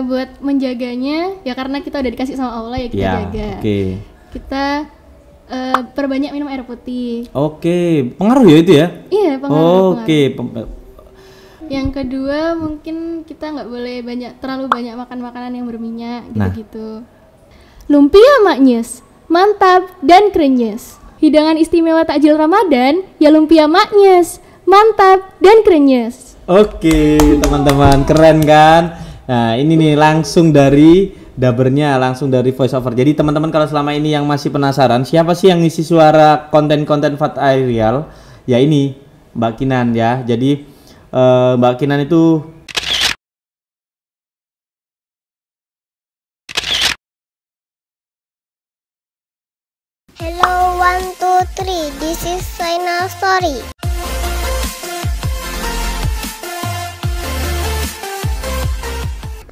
buat menjaganya ya karena kita udah dikasih sama Allah ya kita jaga. Kita perbanyak minum air putih. Pengaruh ya itu ya? Iya, pengaruh. Yang kedua mungkin kita nggak boleh terlalu banyak makan makanan yang berminyak gitu-gitu. Lumpia maknyus, mantap dan krenyes. Hidangan istimewa takjil Ramadan ya lumpia maknyus, mantap dan krenyes. Teman-teman, keren kan? Nah, ini nih langsung dari dabernya, langsung dari voice over. Jadi teman-teman kalau selama ini yang masih penasaran siapa sih yang ngisi suara konten-konten Fat Aerial, ya ini Mbak Kinan ya. Jadi Mbak Kinan itu Hello 1, 2, 3, this is Shena Story.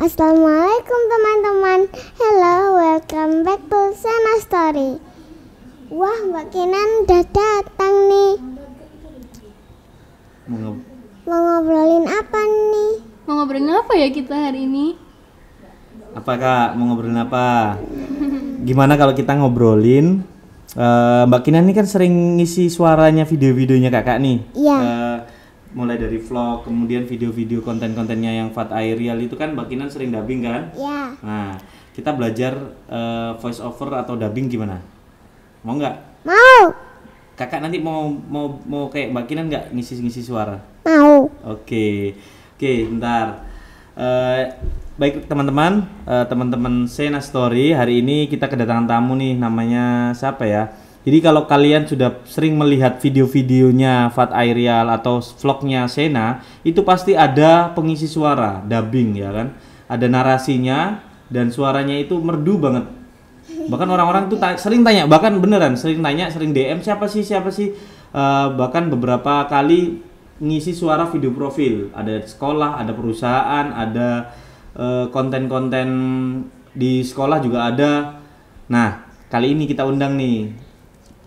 Assalamualaikum teman-teman. Hello, welcome back to Shena Story. Wah, Mbak Kinan udah datang nih. Mau ngobrolin apa nih? Mau ngobrolin apa ya kita hari ini? Apa Kak? Mau ngobrolin apa? Gimana kalau kita ngobrolin Mbak Kinan ini kan sering ngisi suaranya video-videonya kakak nih. Iya. Mulai dari vlog, kemudian video-video konten-kontennya yang Fat Aerial itu kan Mbak Kinan sering dubbing kan? Iya. Nah, kita belajar voice over atau dubbing gimana? Mau nggak? Mau. Kakak nanti mau kayak Mbak Kinan nggak ngisi suara? Mau. Oke, bentar. Baik teman-teman, teman-teman Shena Story, hari ini kita kedatangan tamu nih, namanya siapa ya? Jadi kalau kalian sudah sering melihat video-videonya Fat Aerial atau vlognya Shena, itu pasti ada pengisi suara, dubbing ya kan? Ada narasinya dan suaranya itu merdu banget. Bahkan orang-orang tuh sering tanya, bahkan beneran sering tanya, sering DM siapa sih? Bahkan beberapa kali ngisi suara video profil, ada sekolah, ada perusahaan, ada konten-konten di sekolah juga ada. Nah, kali ini kita undang nih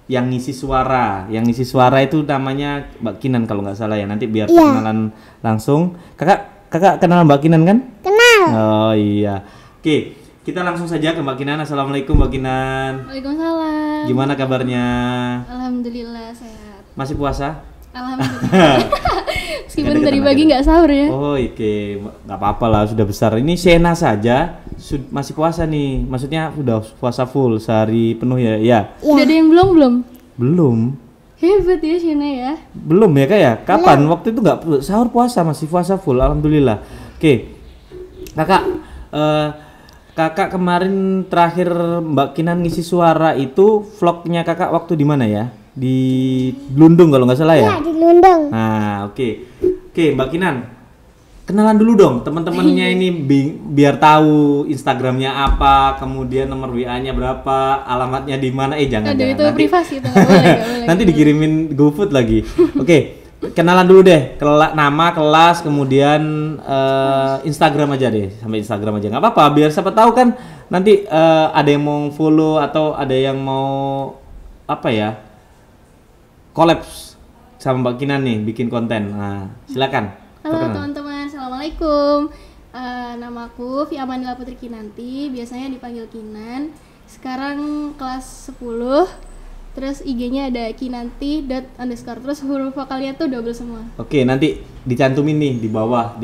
yang ngisi suara itu namanya Mbak Kinan kalau nggak salah ya. Nanti biar kenalan langsung. Kakak kenal Mbak Kinan kan? Kenal. Oh iya. Oke, kita langsung saja ke Mbak Kinan. Assalamualaikum Mbak Kinan. Waalaikumsalam. Gimana kabarnya? Alhamdulillah sehat. Masih puasa? Alhamdulillah. Meskipun tadi pagi nggak sahur ya. Oh oke, nggak apa-apa lah, sudah besar. Ini Shena saja masih puasa nih. Maksudnya sudah puasa full sehari penuh ya? Ya. Udah ada yang belum? Belum. Hebat ya Shena ya. Belum ya Kak ya? Kapan? Waktu itu nggak sahur puasa, masih puasa full. Alhamdulillah. Oke, Kakak kemarin terakhir Mbak Kinan ngisi suara itu vlognya Kakak waktu di mana ya? Di Lundung kalau nggak salah ya? Iya, di Lundung. Nah, oke, Mbak Kinan, kenalan dulu dong teman-temannya ini biar tahu Instagramnya apa, kemudian nomor WA-nya berapa, alamatnya di mana. Jangan itu nanti privasi itu nggak boleh. Nanti dikirimin GoFood lagi. Oke, kenalan dulu deh, nama, kelas, kemudian Instagram aja deh, sampai Instagram aja nggak apa-apa, biar siapa tahu kan nanti ada yang mau follow atau ada yang mau kolaps sama Mbak Kinan nih bikin konten. Nah, silakan. Halo teman-teman, assalamualaikum. Namaku Fiamanila Putri Kinanti, biasanya dipanggil Kinan. Sekarang kelas 10. Terus IG-nya ada kinanti._, terus huruf vokalnya tuh double semua. Oke, nanti dicantumin nih di bawah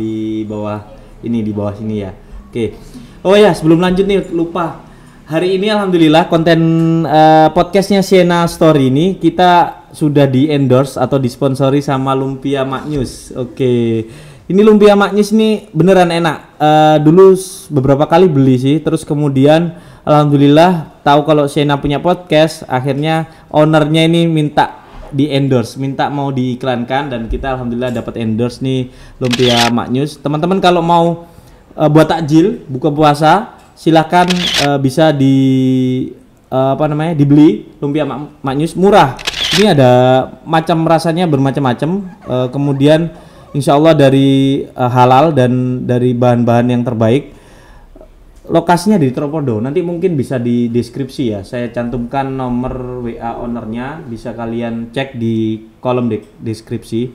sini ya. Oke. Oh ya, sebelum lanjut nih lupa. Hari ini alhamdulillah konten podcastnya Shena Story ini kita sudah di-endorse atau disponsori sama Lumpia Maknyus. Oke. Ini Lumpia Maknyus nih beneran enak. Dulu beberapa kali beli sih, terus kemudian alhamdulillah tahu kalau Shena punya podcast, akhirnya ownernya ini minta di-endorse, minta mau diiklankan, dan kita alhamdulillah dapat endorse nih Lumpia Maknyus. Teman-teman kalau mau buat takjil buka puasa, silahkan bisa dibeli Lumpia Maknyus, murah. Ini ada rasanya bermacam-macam, kemudian insya Allah dari halal dan dari bahan-bahan yang terbaik. Lokasinya di Tropodo, nanti mungkin bisa di deskripsi ya, saya cantumkan nomor WA ownernya, bisa kalian cek di kolom deskripsi.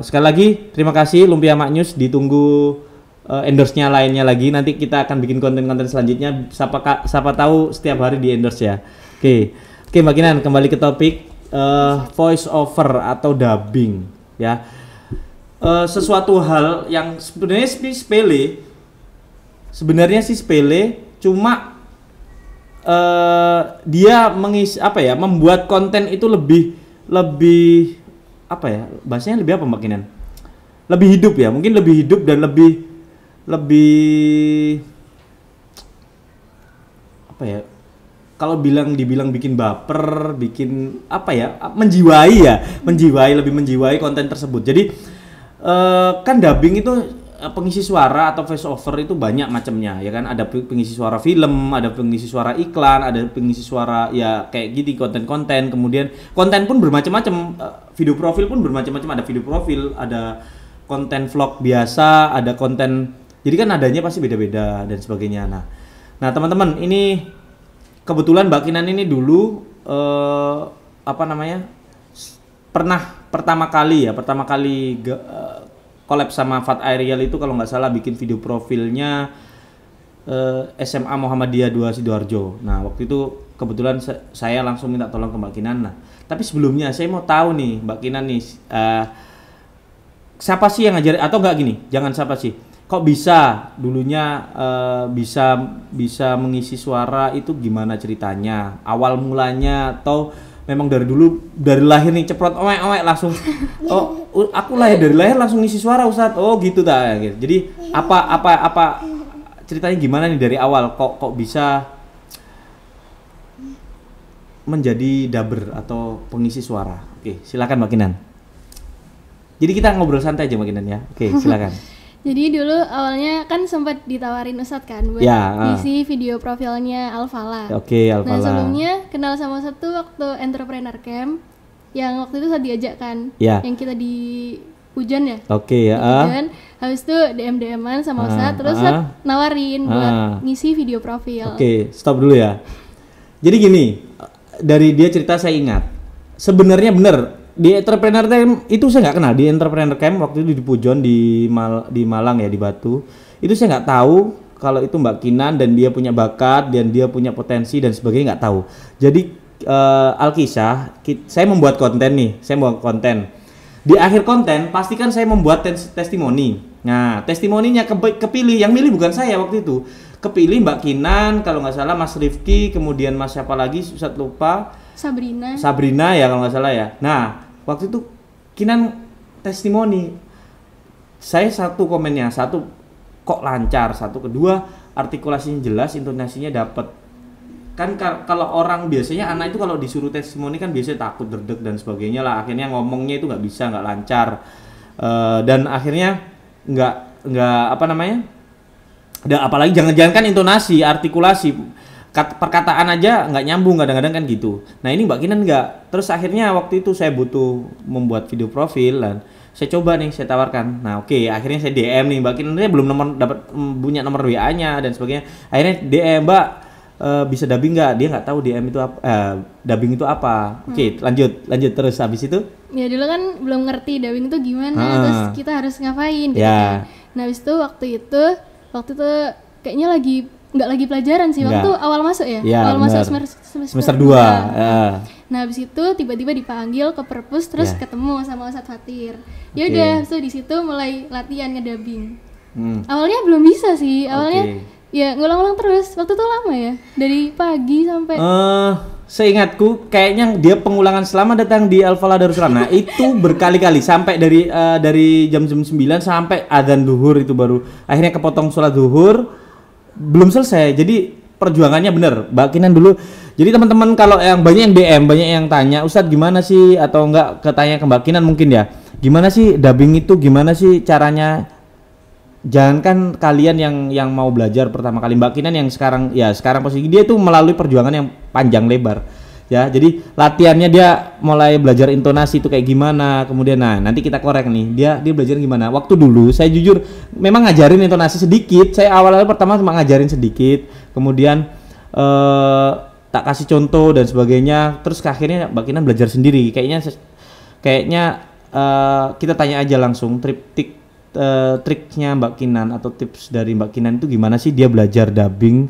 Sekali lagi terima kasih Lumpia Maknyus, ditunggu endorse-nya lainnya lagi. Nanti kita akan bikin konten-konten selanjutnya. Siapa tahu setiap hari di endorse ya. Oke, Mbak Kinan, kembali ke topik voice over atau dubbing ya. Sesuatu hal yang sebenarnya sepele. Sebenarnya sih sepele, cuma dia membuat konten itu lebih apa ya? Bahasanya lebih apa Mbak Kinan? Lebih hidup ya, mungkin lebih hidup dan lebih apa ya, kalau dibilang bikin baper, bikin apa ya, lebih menjiwai konten tersebut. Jadi kan dubbing itu pengisi suara atau voice over itu banyak macamnya ya kan, ada pengisi suara film, ada pengisi suara iklan, ada pengisi suara ya kayak gitu konten-konten. Kemudian konten pun bermacam-macam, video profil pun bermacam-macam, ada video profil, ada konten vlog biasa, ada konten. Jadi kan adanya pasti beda-beda dan sebagainya. Nah teman-teman, ini kebetulan Mbak Kinan ini dulu pernah pertama kali collab sama Fat Aerial itu kalau nggak salah bikin video profilnya SMA Muhammadiyah 2 Sidoarjo. Nah waktu itu kebetulan saya langsung minta tolong ke Mbak Kinan. Nah tapi sebelumnya saya mau tahu nih Mbak Kinan nih, siapa sih yang ngajarin, atau enggak gini, jangan siapa sih, kok bisa dulunya bisa mengisi suara itu, gimana ceritanya, awal mulanya, atau memang dari dulu dari lahir nih ceprot owek langsung aku dari lahir langsung ngisi suara Ustadz, gitu tak gitu. Jadi apa ceritanya gimana nih dari awal kok bisa menjadi dubber atau pengisi suara? Oke, silakan Mbak Kinan. Jadi kita ngobrol santai aja Mbak Kinan ya. Oke, silakan. Jadi dulu awalnya kan sempat ditawarin Ustadz kan buat ngisi video profilnya Alfala. Oke, Alfala. Nah sebelumnya kenal sama satu waktu entrepreneur camp yang waktu itu saya diajak kan, yang kita di Pujon ya. Oke ya. Pujon, habis itu DM-an sama Ustadz, terus nawarin buat ngisi video profil. Oke, stop dulu ya. Jadi gini, dari dia cerita saya ingat, sebenarnya bener. Di entrepreneur camp itu saya nggak kenal. Di entrepreneur camp waktu itu di Pujon di Malang ya, di Batu. Itu saya nggak tahu kalau itu Mbak Kinan dan dia punya bakat dan dia punya potensi dan sebagainya, nggak tahu. Jadi Alkisah, saya membuat konten nih. Saya membuat konten. Di akhir konten pastikan saya membuat testimoni. Nah, testimoninya kepilih. Yang milih bukan saya waktu itu. Kepilih Mbak Kinan, kalau nggak salah Mas Rifki, kemudian Mas siapa lagi, Ustaz lupa. Sabrina ya kalau nggak salah ya. Nah waktu itu Kinan testimoni, saya satu komennya, satu kok lancar, satu kedua artikulasinya jelas, intonasinya dapat. Kan kalau orang biasanya anak itu kalau disuruh testimoni kan biasanya takut, derdek dan sebagainya lah, akhirnya ngomongnya itu nggak bisa, nggak lancar, dan akhirnya nggak apalagi jangan kan intonasi, artikulasi, perkataan aja nggak nyambung kadang-kadang kan gitu. Nah ini Mbak Kinan nggak. Terus akhirnya waktu itu saya butuh membuat video profil dan saya coba nih, saya tawarkan. Nah akhirnya saya DM nih Mbak Kinan, belum punya nomor WA-nya dan sebagainya. Akhirnya DM, Mbak bisa dubbing nggak? Dia nggak tahu DM itu apa, dubbing itu apa. Oke, lanjut terus habis itu. Ya dulu kan belum ngerti dubbing itu gimana, terus kita harus ngapain gitu kan. Nah habis itu waktu itu kayaknya nggak lagi pelajaran sih, waktu awal masuk ya, awal masuk semester 2. Nah habis itu tiba-tiba dipanggil ke perpus, terus ketemu sama Ustadz Fatir. Ya udah, so di situ mulai latihan ngedubbing. Awalnya belum bisa sih, awalnya ya ngulang-ngulang terus. Waktu itu lama ya, dari pagi sampai. Seingatku kayaknya dia pengulangan selama datang di Al-Falah Darussalam. Nah itu berkali-kali sampai dari jam 9 sampai adzan zuhur itu baru akhirnya kepotong sholat zuhur. Belum selesai, jadi perjuangannya bener Mbak Kinan dulu. Jadi teman-teman kalau yang banyak yang DM, banyak yang tanya, Ustadz gimana sih, atau enggak ketanya ke Mbak Kinan mungkin ya, gimana sih dubbing itu, gimana sih caranya. Jangankan kalian yang mau belajar pertama kali, Mbak Kinan yang sekarang posisi dia itu melalui perjuangan yang panjang lebar ya. Jadi latihannya dia mulai belajar intonasi itu kayak gimana, kemudian nanti kita korek nih dia belajar gimana. Waktu dulu saya jujur memang ngajarin intonasi sedikit, saya awal-awal pertama cuma ngajarin sedikit, kemudian tak kasih contoh dan sebagainya, terus akhirnya Mbak Kinan belajar sendiri. Kayaknya kita tanya aja langsung, triptik triknya Mbak Kinan atau tips dari Mbak Kinan itu gimana sih dia belajar dubbing?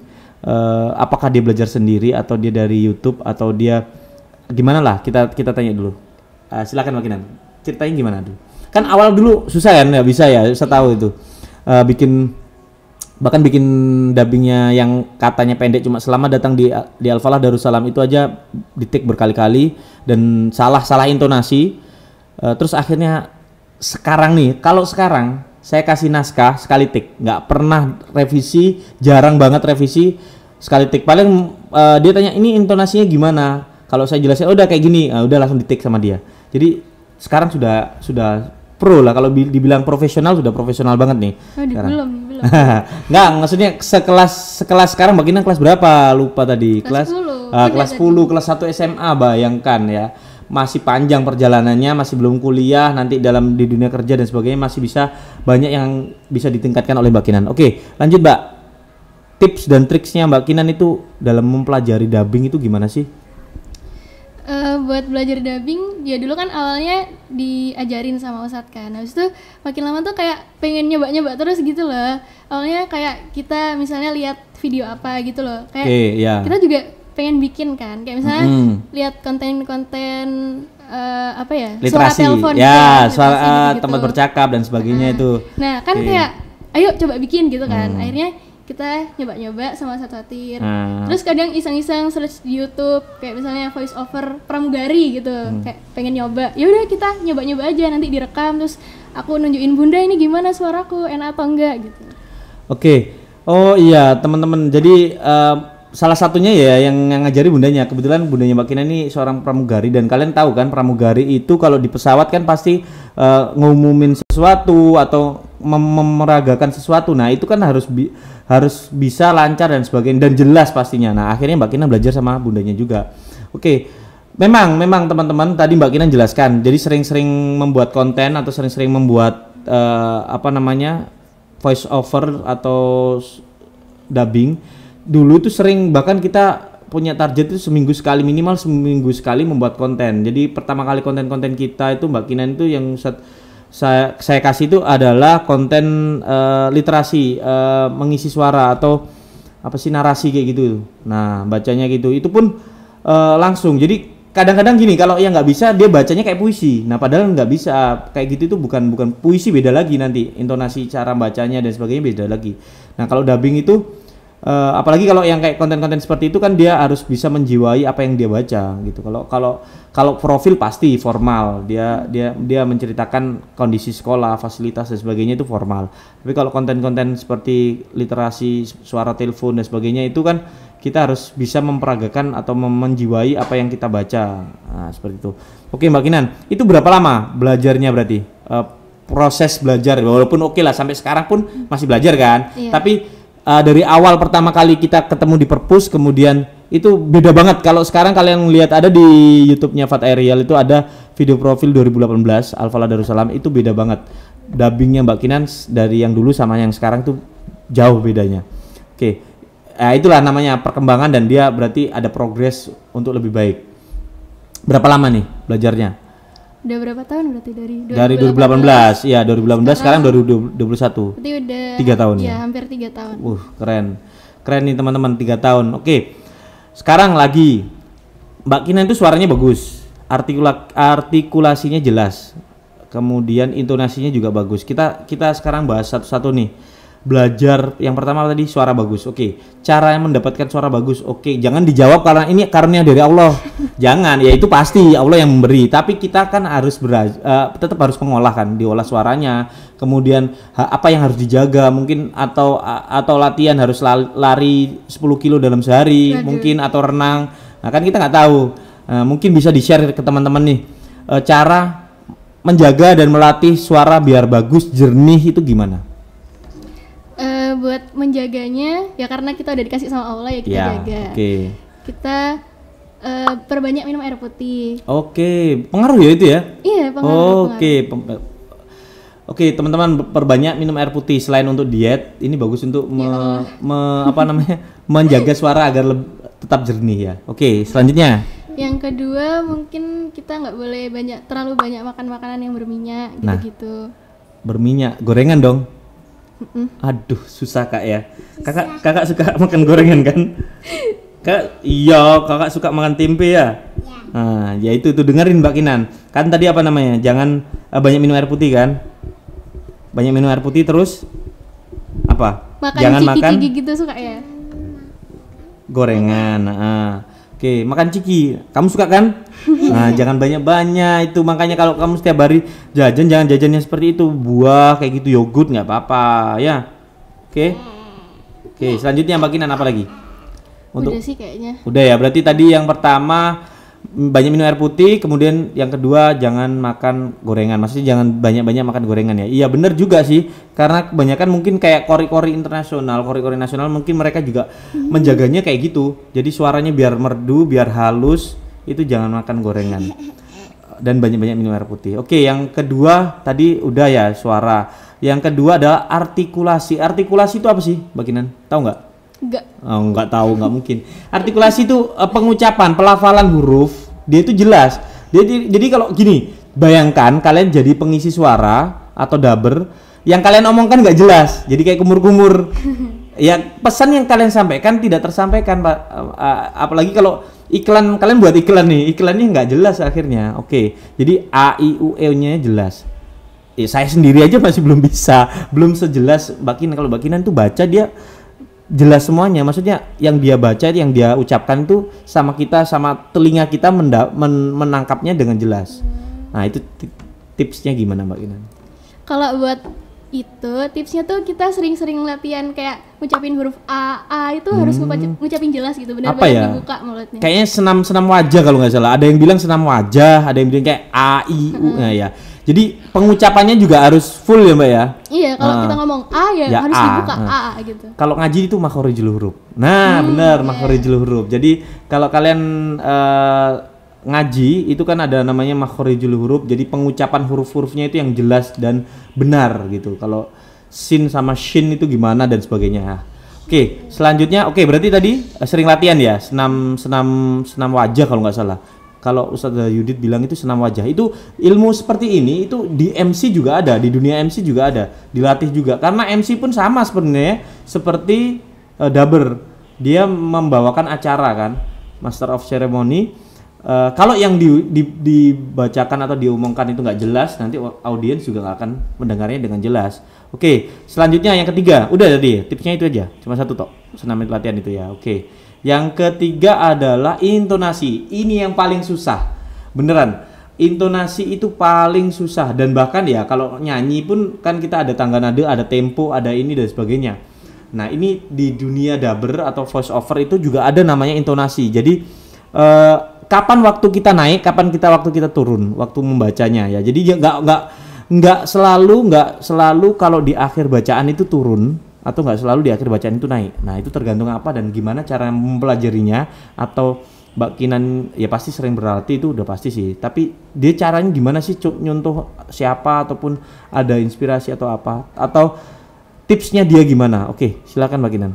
Apakah dia belajar sendiri atau dia dari YouTube atau dia gimana lah? Kita tanya dulu. Silakan Mbak Kinan, ceritain gimana dulu. Kan awal dulu susah kan, nggak bisa ya, saya tahu itu. Bahkan bikin dubbingnya yang katanya pendek cuma selamat datang di Al-Falah Darussalam itu aja di-take berkali-kali dan salah intonasi. Terus akhirnya sekarang nih, kalau sekarang saya kasih naskah sekali take, nggak pernah revisi, jarang banget revisi, sekali take. Paling dia tanya ini intonasinya gimana, kalau saya jelasin udah kayak gini, udah langsung di take sama dia. Jadi sekarang sudah pro lah, kalau dibilang profesional sudah profesional banget nih. Belum. Nggak, maksudnya sekelas sekarang Mbak Kinan kelas berapa? Lupa tadi. Kelas 10, kelas 1 SMA, bayangkan ya. Masih panjang perjalanannya, masih belum kuliah, nanti di dunia kerja dan sebagainya masih bisa banyak yang bisa ditingkatkan oleh Mbak Kinan. Oke, lanjut Mbak. Tips dan triksnya Mbak Kinan itu dalam mempelajari dubbing itu gimana sih? Buat belajar dubbing, ya dulu kan awalnya diajarin sama Ustadz kan. Habis itu makin lama tuh kayak pengen nyoba-nyoba terus gitu loh. Awalnya kayak kita misalnya lihat video apa gitu loh. Kayak kita juga pengen bikin kan, kayak misalnya lihat konten-konten apa ya, literasi, suara telepon ya, suara tempat bercakap dan sebagainya itu. Nah kan kayak ayo coba bikin gitu kan. Akhirnya kita nyoba-nyoba sama Ustadz Fatir. Terus kadang iseng-iseng search di YouTube kayak misalnya voice over pramugari gitu, kayak pengen nyoba. Ya udah kita nyoba-nyoba aja, nanti direkam terus aku nunjukin Bunda ini gimana suaraku, enak atau enggak gitu. Oke. Oh iya teman-teman, jadi salah satunya ya yang ngajari bundanya. Kebetulan bundanya Mbak Kinan ini seorang pramugari dan kalian tahu kan pramugari itu kalau di pesawat kan pasti ngumumin sesuatu atau memeragakan sesuatu. Nah itu kan harus bisa lancar dan sebagainya dan jelas pastinya. Nah akhirnya Mbak Kinan belajar sama bundanya juga. Oke. Memang teman-teman tadi Mbak Kinan jelaskan. Jadi sering-sering membuat konten atau sering-sering membuat voice over atau dubbing. Dulu itu sering, bahkan kita punya target itu minimal seminggu sekali membuat konten. Jadi pertama kali konten-konten kita itu Mbak Kinan itu yang saya kasih itu adalah konten literasi, mengisi suara atau apa sih, narasi kayak gitu. Nah bacanya gitu, itu pun langsung. Jadi kadang-kadang gini, kalau yang nggak bisa dia bacanya kayak puisi. Nah padahal nggak bisa kayak gitu, itu bukan puisi, beda lagi nanti intonasi, cara bacanya dan sebagainya beda lagi. Nah kalau dubbing itu apalagi kalau yang kayak konten-konten seperti itu kan dia harus bisa menjiwai apa yang dia baca gitu. Kalau profil pasti formal, dia menceritakan kondisi sekolah, fasilitas dan sebagainya itu formal. Tapi kalau konten-konten seperti literasi, suara telepon dan sebagainya itu kan kita harus bisa memperagakan atau menjiwai apa yang kita baca. Nah, seperti itu. Oke Mbak Kinan, itu berapa lama belajarnya berarti? Proses belajar, walaupun oke lah sampai sekarang pun masih belajar kan? Iya. Tapi dari awal pertama kali kita ketemu di Perpus, kemudian itu beda banget. Kalau sekarang kalian lihat ada di YouTube-nya Fat Aerial itu ada video profil 2018 Al-Falah Darussalam, itu beda banget. Dubbingnya Mbak Kinan dari yang dulu sama yang sekarang tuh jauh bedanya. Oke, itulah namanya perkembangan dan dia berarti ada progres untuk lebih baik. Berapa lama nih belajarnya? Udah berapa tahun berarti dari 2018? Iya 2018, sekarang 2021. Berarti udah 3 tahun ya? Hampir 3 tahun. Keren nih teman-teman, 3 tahun. Oke, sekarang lagi Mbak Kinan itu suaranya bagus, artikulasinya jelas, kemudian intonasinya juga bagus. Kita sekarang bahas satu-satu nih. Belajar yang pertama tadi suara bagus. Oke, cara yang mendapatkan suara bagus. Oke, jangan dijawab karena ini karunia dari Allah. Jangan, ya itu pasti Allah yang memberi. Tapi kita kan harus tetap harus mengolah kan, diolah suaranya. Kemudian apa yang harus dijaga mungkin atau latihan harus lari 10 kilo dalam sehari. Mungkin atau renang. Nah kan kita nggak tahu. Mungkin bisa di-share ke teman-teman nih cara menjaga dan melatih suara biar bagus, jernih itu gimana? Buat menjaganya ya karena kita udah dikasih sama Allah ya kita jaga. Kita perbanyak minum air putih. Pengaruh ya itu ya? Iya, pengaruh. Oke, teman-teman, perbanyak minum air putih. Selain untuk diet, ini bagus untuk menjaga suara agar tetap jernih ya. Oke, selanjutnya. Yang kedua mungkin kita nggak boleh terlalu banyak makan makanan yang berminyak gitu-gitu. berminyak, gorengan dong. Aduh, susah Kak ya. Kakak suka makan gorengan kan? Kakak suka makan tempe ya? Nah, ya itu dengerin Mbak Kinan. Kan tadi apa namanya? Jangan banyak minum air putih kan? Banyak minum air putih terus apa? Jangan makan gitu suka ya? Gorengan. Oke, makan ciki. Kamu suka kan? Nah, jangan banyak-banyak itu. Makanya kalau kamu setiap hari jajan, jangan jajannya seperti itu. Buah kayak gitu, yogurt nggak apa-apa ya. Oke, selanjutnya Mbak Kinan apa lagi? Udah sih kayaknya. Udah ya, berarti tadi yang pertama banyak minum air putih, kemudian yang kedua jangan makan gorengan. Maksudnya jangan banyak-banyak makan gorengan ya. Iya benar juga sih, karena kebanyakan mungkin kayak kori-kori nasional mungkin mereka juga menjaganya kayak gitu. Jadi suaranya biar merdu, biar halus, itu jangan makan gorengan. Dan banyak-banyak minum air putih. Oke, yang kedua tadi udah ya suara. Yang kedua adalah artikulasi. Artikulasi itu apa sih, Mbak Kinan? Tahu nggak? Enggak. Oh, nggak tahu, nggak mungkin. Artikulasi itu pengucapan, pelafalan huruf, dia itu jelas. Jadi kalau gini, bayangkan kalian jadi pengisi suara atau dubber, yang kalian omongkan nggak jelas, jadi kayak kumur-kumur. Ya pesan yang kalian sampaikan tidak tersampaikan, Pak. Apalagi kalau iklan, kalian buat iklan nih, iklannya nggak jelas akhirnya. Oke, jadi A I U E nya jelas. Ya, saya sendiri aja masih belum bisa, belum sejelas Mbak Kinan. Kalau Mbak Kinan tuh baca dia jelas semuanya, maksudnya yang dia baca, yang dia ucapkan itu sama kita, sama telinga kita menangkapnya dengan jelas. Nah itu tipsnya gimana Mbak Kinan? Kalau buat itu tipsnya tuh kita sering-sering latihan kayak ngucapin huruf A itu harus ngucapin jelas gitu, benar-benar ya? Dibuka mulutnya. Kayaknya senam wajah kalau nggak salah. Ada yang bilang senam wajah, ada yang bilang kayak A I U. Nah ya. Jadi pengucapannya juga harus full ya Mbak ya? Iya, kalau kita ngomong A ya harus dibuka A gitu. Kalau ngaji itu makhorijul huruf. Nah benar, makhorijul huruf. Jadi kalau kalian ngaji itu kan ada namanya makhorijul huruf. Jadi pengucapan huruf-hurufnya itu yang jelas dan benar gitu. Kalau sin sama shin itu gimana dan sebagainya. Oke, selanjutnya berarti tadi sering latihan ya, senam wajah kalau nggak salah. Kalau Ustazah Yudit bilang itu senam wajah. Itu ilmu seperti ini itu di MC juga ada, di dunia MC juga ada, dilatih juga. Karena MC pun sama sebenarnya seperti dubber. Dia membawakan acara kan, Master of Ceremony. Kalau yang dibacakan atau diumumkan itu nggak jelas, nanti audiens juga nggak akan mendengarnya dengan jelas. Oke, selanjutnya yang ketiga. Udah tadi tipsnya itu aja, cuma satu tok, senam latihan itu ya. Oke. Yang ketiga adalah intonasi. Ini yang paling susah. Beneran. Intonasi itu paling susah, dan bahkan ya kalau nyanyi pun kan kita ada tangga nada, ada tempo, ada ini dan sebagainya. Nah, ini di dunia dubber atau voice over itu juga ada namanya intonasi. Jadi kapan waktu kita naik, kapan waktu kita turun, waktu membacanya ya. Jadi nggak selalu kalau di akhir bacaan itu turun, atau nggak selalu di akhir bacaan itu naik. Nah itu tergantung apa dan gimana cara mempelajarinya. Atau Mbak Kinan ya pasti sering berlatih, itu udah pasti sih. Tapi dia caranya gimana sih, nyontoh siapa ataupun ada inspirasi atau apa, atau tipsnya dia gimana? Oke, silakan Mbak Kinan.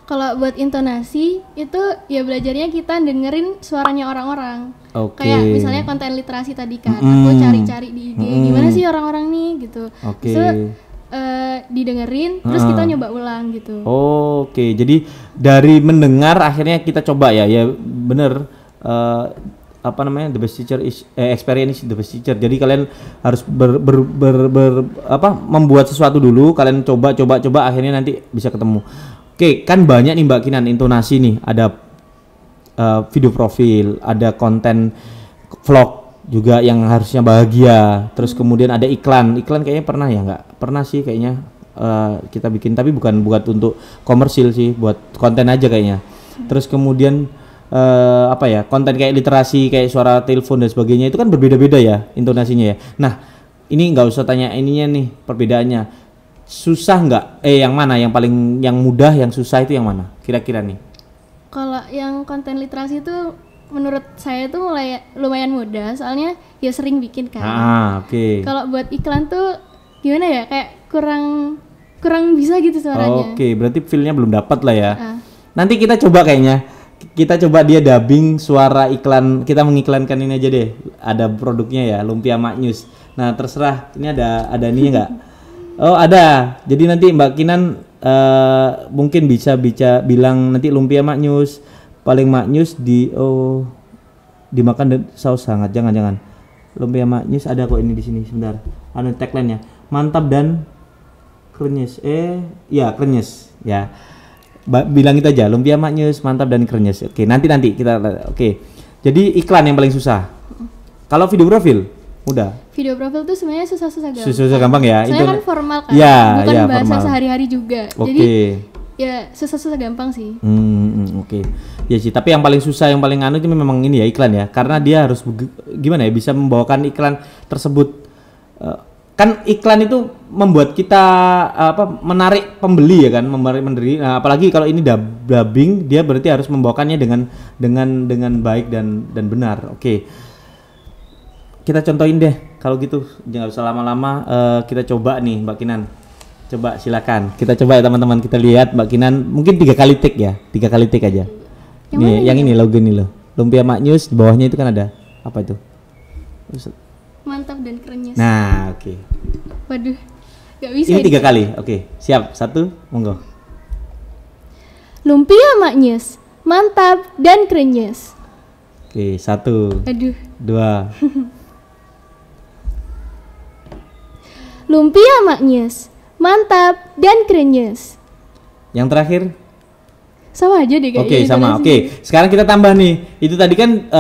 Kalau buat intonasi itu ya belajarnya kita dengerin suaranya orang-orang. Kayak misalnya konten literasi tadi kan, aku cari-cari di IG gimana sih orang-orang nih gitu. So, didengerin terus kita nyoba ulang gitu. Oke, jadi dari mendengar akhirnya kita coba ya bener. Apa namanya, the best teacher is experience is the best teacher. Jadi kalian harus membuat sesuatu dulu, kalian coba akhirnya nanti bisa ketemu. Oke, kan banyak nih Mbak Kinan intonasi nih, ada video profil, ada konten vlog juga yang harusnya bahagia, terus kemudian ada iklan kayaknya pernah ya, nggak pernah sih kayaknya kita bikin, tapi bukan buat untuk komersil sih, buat konten aja kayaknya. Terus kemudian konten kayak literasi, kayak suara telepon dan sebagainya, itu kan berbeda-beda ya intonasinya ya. Nah ini nggak usah tanya ininya nih perbedaannya, susah nggak? Yang mana yang paling, yang mudah, yang susah itu yang mana kira-kira nih? Kalau yang konten literasi itu menurut saya tuh lumayan mudah, soalnya ya sering bikin kan. Kalau buat iklan tuh gimana ya, kayak kurang bisa gitu suaranya. Berarti feel-nya belum dapat lah ya. Nanti kita coba kayaknya, kita coba dia dubbing suara iklan, kita mengiklankan ini aja deh. Ada produknya ya, Lumpia Mak News. Nah terserah, ini ada ininya nggak? Oh ada. Jadi nanti Mbak Kinan mungkin bisa bilang nanti lumpia maknyus paling maknyus dimakan saus hangat. Jangan. Lumpia maknyus ada kok ini di sini sebentar. Anu tagline-nya. Mantap dan krenyes. Ya krenyes ya. Bilang itu aja, lumpia maknyus mantap dan krenyes. Oke, nanti kita oke. Jadi iklan yang paling susah. Kalau video profil mudah. Video profil tuh sebenarnya susah-susah gampang. Susah gampang ya. Soalnya kan formal kan. Ya, bukan ya, bahasa formal. sehari-hari juga. Oke. Jadi ya susah-susah gampang sih. Oke. Ya sih, tapi yang paling susah, yang paling anu itu memang ini ya iklan ya. Karena dia harus gimana ya bisa membawakan iklan tersebut. Kan iklan itu membuat kita menarik pembeli ya kan, menarik. Nah, apalagi kalau ini dubbing, dia berarti harus membawakannya dengan baik dan benar. Oke. Kita contohin deh kalau gitu, jangan usah lama-lama. Kita coba nih Mbak Kinan. Coba silakan. Kita coba ya teman-teman, kita lihat Mbak Kinan mungkin 3 kali take ya. 3 kali take aja. Yang ini logo ini loh. Lumpia maknyus, di bawahnya itu kan ada apa itu? Mantap dan krenyes. Nah, oke. Waduh, gak bisa. Ini 3 kali, oke. Siap, 1, monggo. Lumpia maknyus, mantap dan krenyes. Oke, 1. Aduh. 2. Lumpia maknyus, mantap dan krenyes. Yang terakhir? Sama aja deh kayaknya. Oke, sama. Oke, sekarang kita tambah nih. Itu tadi kan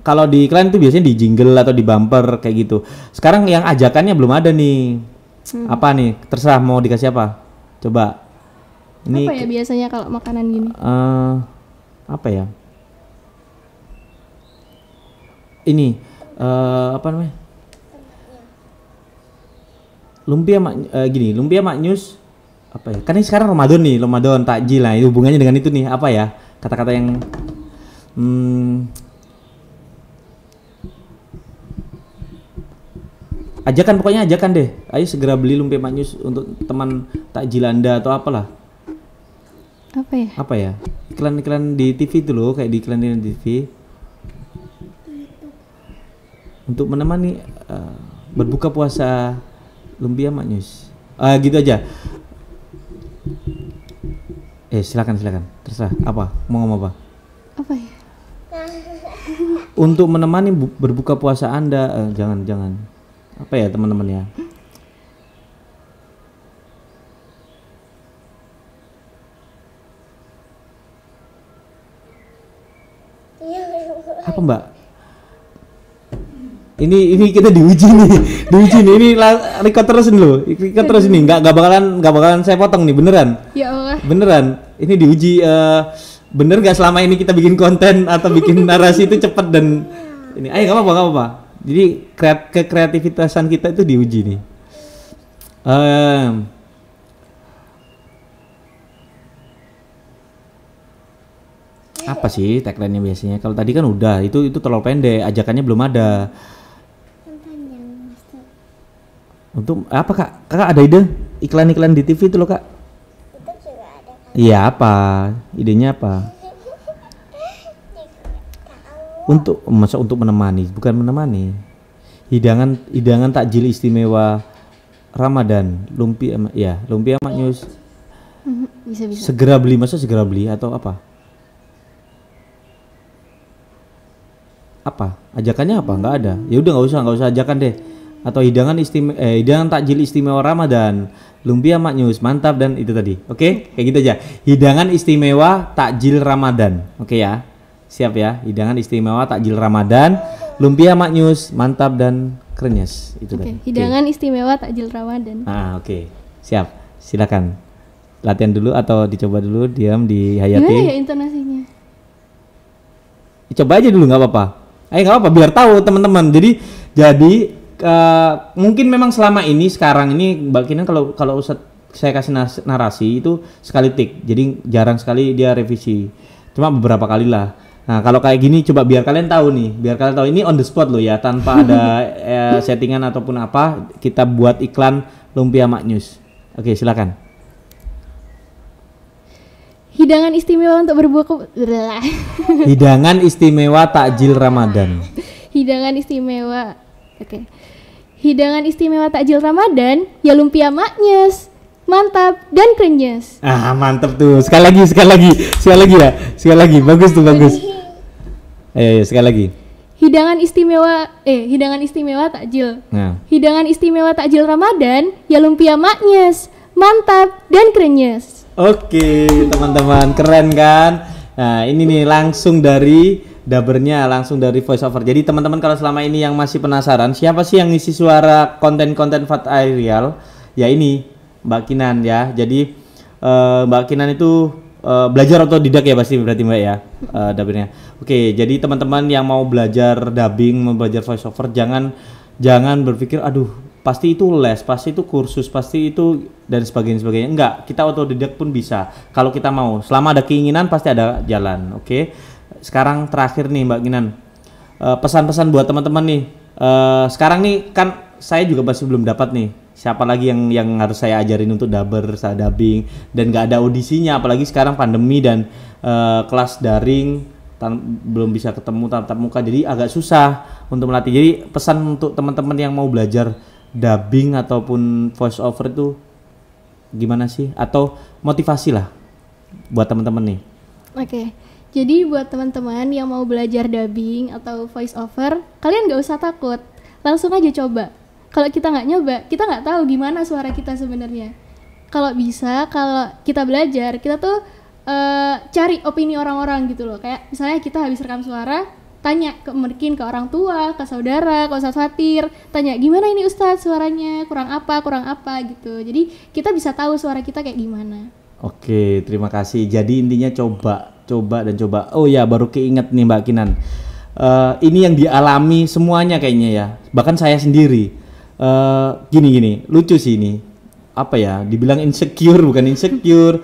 kalau di iklan itu biasanya di jingle atau di bumper kayak gitu. Sekarang yang ajakannya belum ada nih. Apa nih? Terserah mau dikasih apa. Coba. Ini apa ya biasanya kalau makanan gini? Apa ya? Ini apa namanya? Lumpia maknyus apa ya? Kan ini sekarang Ramadan nih, Ramadan takjil lah. Itu hubungannya dengan itu nih, apa ya? Kata-kata yang ajakan, pokoknya ajakan deh. Ayo segera beli lumpia maknyus untuk teman takjil Anda atau apalah. Apa ya? Iklan-iklan di TV itu loh, kayak di iklan di TV. Untuk menemani berbuka puasa lumpia maknyus. Gitu aja. Silakan. Terserah. Apa? Mau ngomong apa? Apa ya? Untuk menemani berbuka puasa Anda, jangan. Apa ya teman-teman ya? Apa Mbak? Ini kita diuji nih. Ini record terus nih. Nggak bakalan saya potong nih, beneran. Ya Allah. Beneran. Ini diuji bener gak selama ini kita bikin konten atau bikin narasi itu cepet dan ini. Ayo nggak apa-apa. Jadi kekreativitasan kita itu diuji nih. Apa sih tagline-nya biasanya? Kalau tadi kan udah, itu terlalu pendek, ajakannya belum ada. Untuk apa Kak? Kakak ada ide? Iklan-iklan di TV itu loh Kak. Itu juga ada. Iya apa? Idenya apa? Untuk menemani, bukan menemani. Hidangan takjil istimewa Ramadan, lumpia maknyus. Bisa. Segera beli, masa segera beli atau apa? Apa? Ajakannya apa? Nggak ada. Ya udah nggak usah ajakan deh. Atau hidangan takjil istimewa Ramadan, lumpia maknyus, mantap dan itu tadi. Oke? Kayak gitu aja. Hidangan istimewa takjil Ramadan. Oke ya. Siap ya, hidangan istimewa takjil Ramadan, lumpia maknyus, mantap dan krenyes. Itu tadi. Hidangan istimewa takjil Ramadan. Oke. Siap. Silakan. Latihan dulu atau dicoba dulu, diam dihayati. Gimana ya intonasinya? Coba aja dulu nggak apa-apa. Nggak apa-apa biar tahu teman-teman. Jadi mungkin memang selama ini sekarang ini Mbak Kinan kalau saya kasih narasi itu sekali take. Jadi jarang sekali dia revisi. Cuma beberapa kali lah. Nah, kalau kayak gini coba biar kalian tahu nih, ini on the spot loh ya, tanpa ada settingan ataupun apa, kita buat iklan lumpia maknyus. Oke, silakan. Hidangan istimewa untuk berbuka. Hidangan istimewa takjil Ramadan. Hidangan istimewa. Oke. Hidangan istimewa takjil Ramadan ya lumpia maknyes. Mantap dan krenyes. Mantap tuh. Sekali lagi. Bagus tuh, bagus. Ayo, sekali lagi. Hidangan istimewa takjil. Nah. Hidangan istimewa takjil Ramadan ya lumpia maknyes. Mantap dan krenyes. Oke, teman-teman, keren kan? Nah, ini nih langsung dari dabernya, langsung dari voice over. Jadi teman-teman kalau selama ini yang masih penasaran, siapa sih yang ngisi suara konten-konten Fat Aerial? Ya ini, Mbak Kinan ya. Jadi Mbak Kinan itu belajar otodidak ya pasti berarti Mbak ya, dubbingnya. Oke, jadi teman-teman yang mau belajar dubbing, mau belajar voice over, jangan berpikir aduh pasti itu les, pasti itu kursus, pasti itu dan sebagainya. Enggak, kita otodidak pun bisa kalau kita mau. Selama ada keinginan pasti ada jalan. Oke. Sekarang terakhir nih Mbak Kinan, pesan-pesan buat teman-teman nih. Sekarang nih kan saya juga masih belum dapat nih siapa lagi yang harus saya ajarin untuk dubbing dan nggak ada audisinya, apalagi sekarang pandemi dan kelas daring belum bisa ketemu tatap muka, jadi agak susah untuk melatih. Jadi pesan untuk teman-teman yang mau belajar dubbing ataupun voice over itu gimana sih, atau motivasi lah buat teman-teman nih. Oke. Jadi buat teman-teman yang mau belajar dubbing atau voice over, kalian nggak usah takut, langsung aja coba. Kalau kita nggak nyoba, kita nggak tahu gimana suara kita sebenarnya. Kalau kita belajar, kita tuh cari opini orang-orang gitu loh. Kayak misalnya kita habis rekam suara, tanya mungkin ke orang tua, ke saudara, ke Ustadz Fatir, tanya gimana ini Ustadz suaranya, kurang apa gitu. Jadi kita bisa tahu suara kita kayak gimana. Oke, terima kasih. Jadi intinya coba. Oh ya, baru keinget nih Mbak Kinan. Ini yang dialami semuanya kayaknya ya. Bahkan saya sendiri. Gini, lucu sih ini. Apa ya? Dibilang insecure, bukan insecure.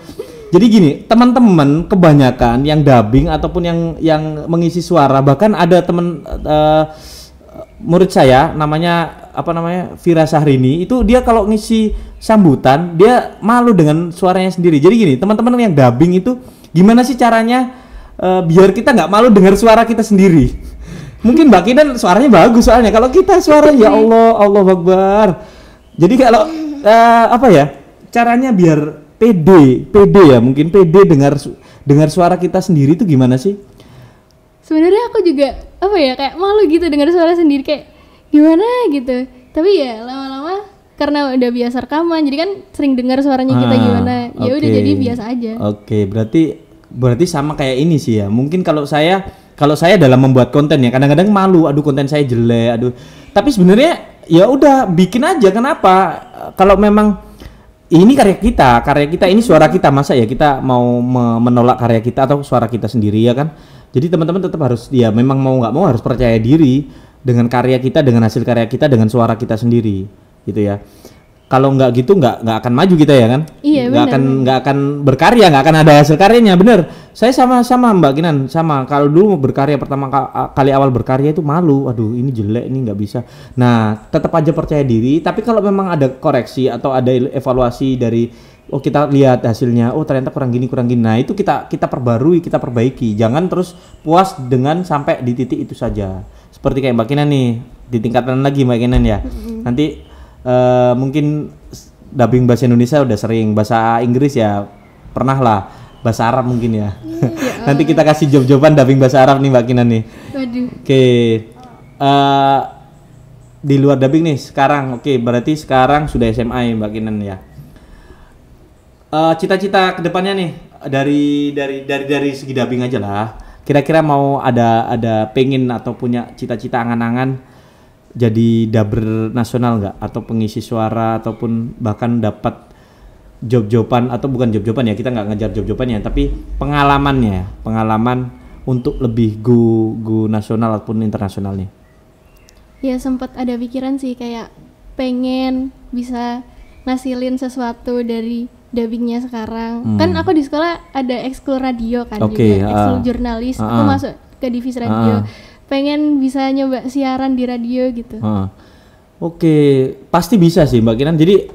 Jadi gini, teman-teman kebanyakan yang dubbing ataupun yang mengisi suara, bahkan ada teman murid saya namanya Vira Sahrini, itu dia kalau ngisi sambutan dia malu dengan suaranya sendiri. Jadi gini, teman-teman yang dubbing itu gimana sih caranya biar kita nggak malu dengar suara kita sendiri? Mungkin Mbak Kinan suaranya bagus soalnya, kalau kita suaranya ya Allah Akbar. Jadi kalau caranya biar pede ya, mungkin pede dengar suara kita sendiri itu gimana sih? Sebenarnya aku juga kayak malu gitu dengar suara sendiri, kayak gimana gitu. Tapi ya lama-lama karena udah biasa rekaman, jadi kan sering dengar suaranya kita gimana. Ya udah jadi biasa aja. Oke, berarti sama kayak ini sih ya. Mungkin kalau saya dalam membuat konten ya kadang-kadang malu, aduh konten saya jelek, Tapi sebenarnya ya udah bikin aja, kenapa? Kalau memang ini karya kita ini suara kita, masa ya kita mau menolak karya kita atau suara kita sendiri ya kan? Jadi teman-teman tetap harus ya memang mau nggak mau harus percaya diri dengan karya kita, dengan hasil karya kita, dengan suara kita sendiri, gitu ya. Kalau nggak gitu nggak akan maju kita ya kan? Iya, nggak akan berkarya, nggak akan ada hasil karyanya, bener. Saya sama Mbak Kinan, sama. Kalau dulu berkarya pertama kali awal berkarya itu malu, aduh ini jelek, ini nggak bisa. Nah tetap aja percaya diri. Tapi kalau memang ada koreksi atau ada evaluasi dari kita lihat hasilnya, ternyata kurang gini. Nah itu kita perbarui, kita perbaiki. Jangan terus puas dengan sampai di titik itu saja. Seperti kayak Mbak Kinan nih, ditingkatkan lagi Mbak Kinan ya. Nanti mungkin dubbing bahasa Indonesia udah sering, bahasa Inggris ya pernah lah, bahasa Arab mungkin ya. Nanti kita kasih job-joban dubbing bahasa Arab nih Mbak Kinan nih. Oke. Di luar dubbing nih sekarang, berarti sekarang sudah SMA ya Mbak Kinan ya. Cita-cita kedepannya nih dari segi dubbing aja lah. Kira-kira mau ada pengen atau punya cita-cita angan-angan jadi dubber nasional nggak, atau pengisi suara, ataupun bahkan dapat job-joban, atau bukan job-joban ya, kita nggak ngejar job-jobannya, tapi pengalaman untuk lebih go nasional ataupun internasionalnya. Ya sempat ada pikiran sih, kayak pengen bisa ngasilin sesuatu dari dubbingnya sekarang. Kan aku di sekolah ada ekskul radio kan, juga ekskul jurnalis, aku masuk ke divisi radio. Pengen bisa nyoba siaran di radio gitu. Pasti bisa sih Mbak Kinan. Jadi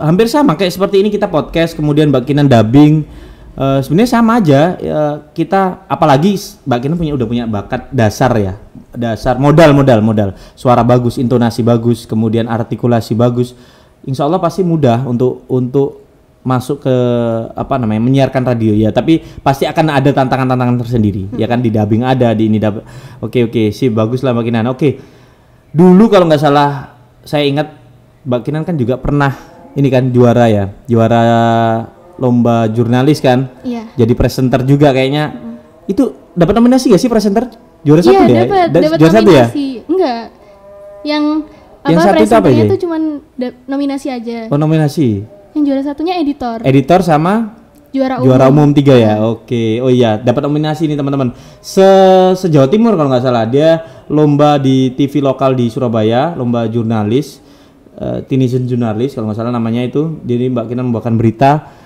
hampir sama kayak seperti ini kita podcast, kemudian Mbak Kinan dubbing. Sebenarnya sama aja kita, apalagi Mbak Kinan udah punya bakat dasar ya, dasar modal suara bagus, intonasi bagus, kemudian artikulasi bagus, insya Allah pasti mudah untuk masuk ke menyiarkan radio ya. Tapi pasti akan ada tantangan tersendiri ya kan, di dubbing ada, di ini Oke, sih bagus lah Mbak Kinan. Oke, dulu kalau nggak salah saya ingat Mbak Kinan kan juga pernah ini kan juara lomba jurnalis kan, jadi presenter juga kayaknya. Itu dapat nominasi gak sih presenter? Juara satu ya? Dapat juara satu ya? Enggak, yang satu itu apa ya? Itu cuman nominasi aja. Oh, nominasi. Yang juara satunya editor sama juara umum 3 ya. Oke. Oh iya, dapat nominasi nih teman-teman. Se-Jawa Timur kalau nggak salah, dia lomba di TV lokal di Surabaya, lomba jurnalis, Teenage Jurnalis kalau nggak salah namanya itu. Jadi Mbak Kinan membawakan berita.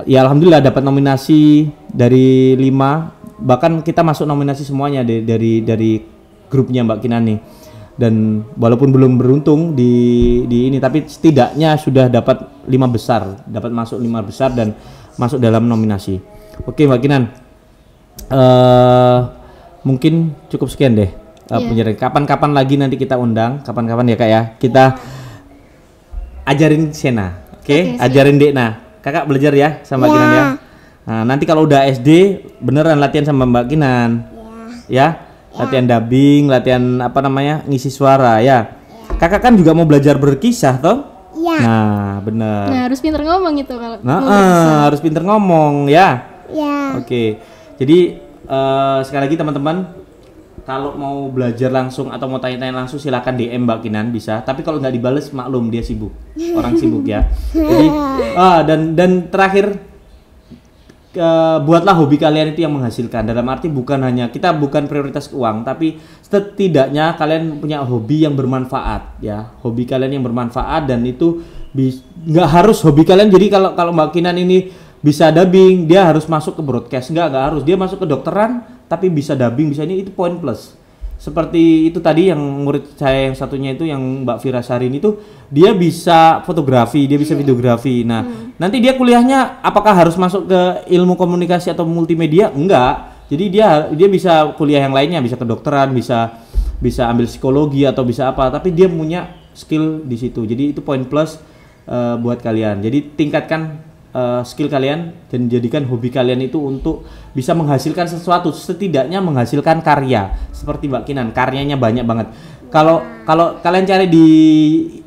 Ya alhamdulillah dapat nominasi dari 5, bahkan kita masuk nominasi semuanya dari grupnya Mbak Kinan nih. Dan walaupun belum beruntung di ini, tapi setidaknya sudah dapat 5 besar, dapat masuk 5 besar dan masuk dalam nominasi. Oke Mbak Kinan, mungkin cukup sekian deh penjelasan. Kapan-kapan lagi nanti kita undang, kapan-kapan ya Kak ya, kita ajarin Sena, oke? Ajarin Dekna. Kakak belajar ya sama Mbak Kinan ya. Nah, nanti kalau udah SD beneran latihan sama Mbak Kinan. Ya. Latihan dubbing, latihan ngisi suara ya. Kakak kan juga mau belajar berkisah toh? Iya. Nah, bener. Nah, harus pinter ngomong itu kalau. Harus pinter ngomong ya. Iya. Oke. Jadi sekali lagi teman-teman, kalau mau belajar langsung atau mau tanya-tanya langsung silakan DM Mbak Kinan bisa. Tapi kalau nggak dibales maklum dia sibuk, orang sibuk ya. Jadi dan terakhir buatlah hobi kalian itu yang menghasilkan. Dalam arti kita bukan prioritas uang, tapi setidaknya kalian punya hobi yang bermanfaat ya. Hobi kalian yang bermanfaat dan itu nggak harus hobi kalian. Jadi kalau Mbak Kinan ini bisa dubbing, dia harus masuk ke broadcast. Nggak harus. Dia masuk ke kedokteran tapi bisa dubbing, bisa ini, itu poin plus. Seperti itu tadi yang murid saya yang satunya itu yang Mbak Fira Sarin itu, dia bisa fotografi, dia bisa videografi. Nah, nanti dia kuliahnya apakah harus masuk ke ilmu komunikasi atau multimedia? Enggak. Jadi dia bisa kuliah yang lainnya, bisa kedokteran, bisa ambil psikologi atau bisa apa, tapi dia punya skill di situ. Jadi itu poin plus buat kalian. Jadi tingkatkan skill kalian dan jadikan hobi kalian itu untuk bisa menghasilkan sesuatu, setidaknya menghasilkan karya. Seperti Mbak Kinan, karyanya banyak banget. Kalau kalian cari di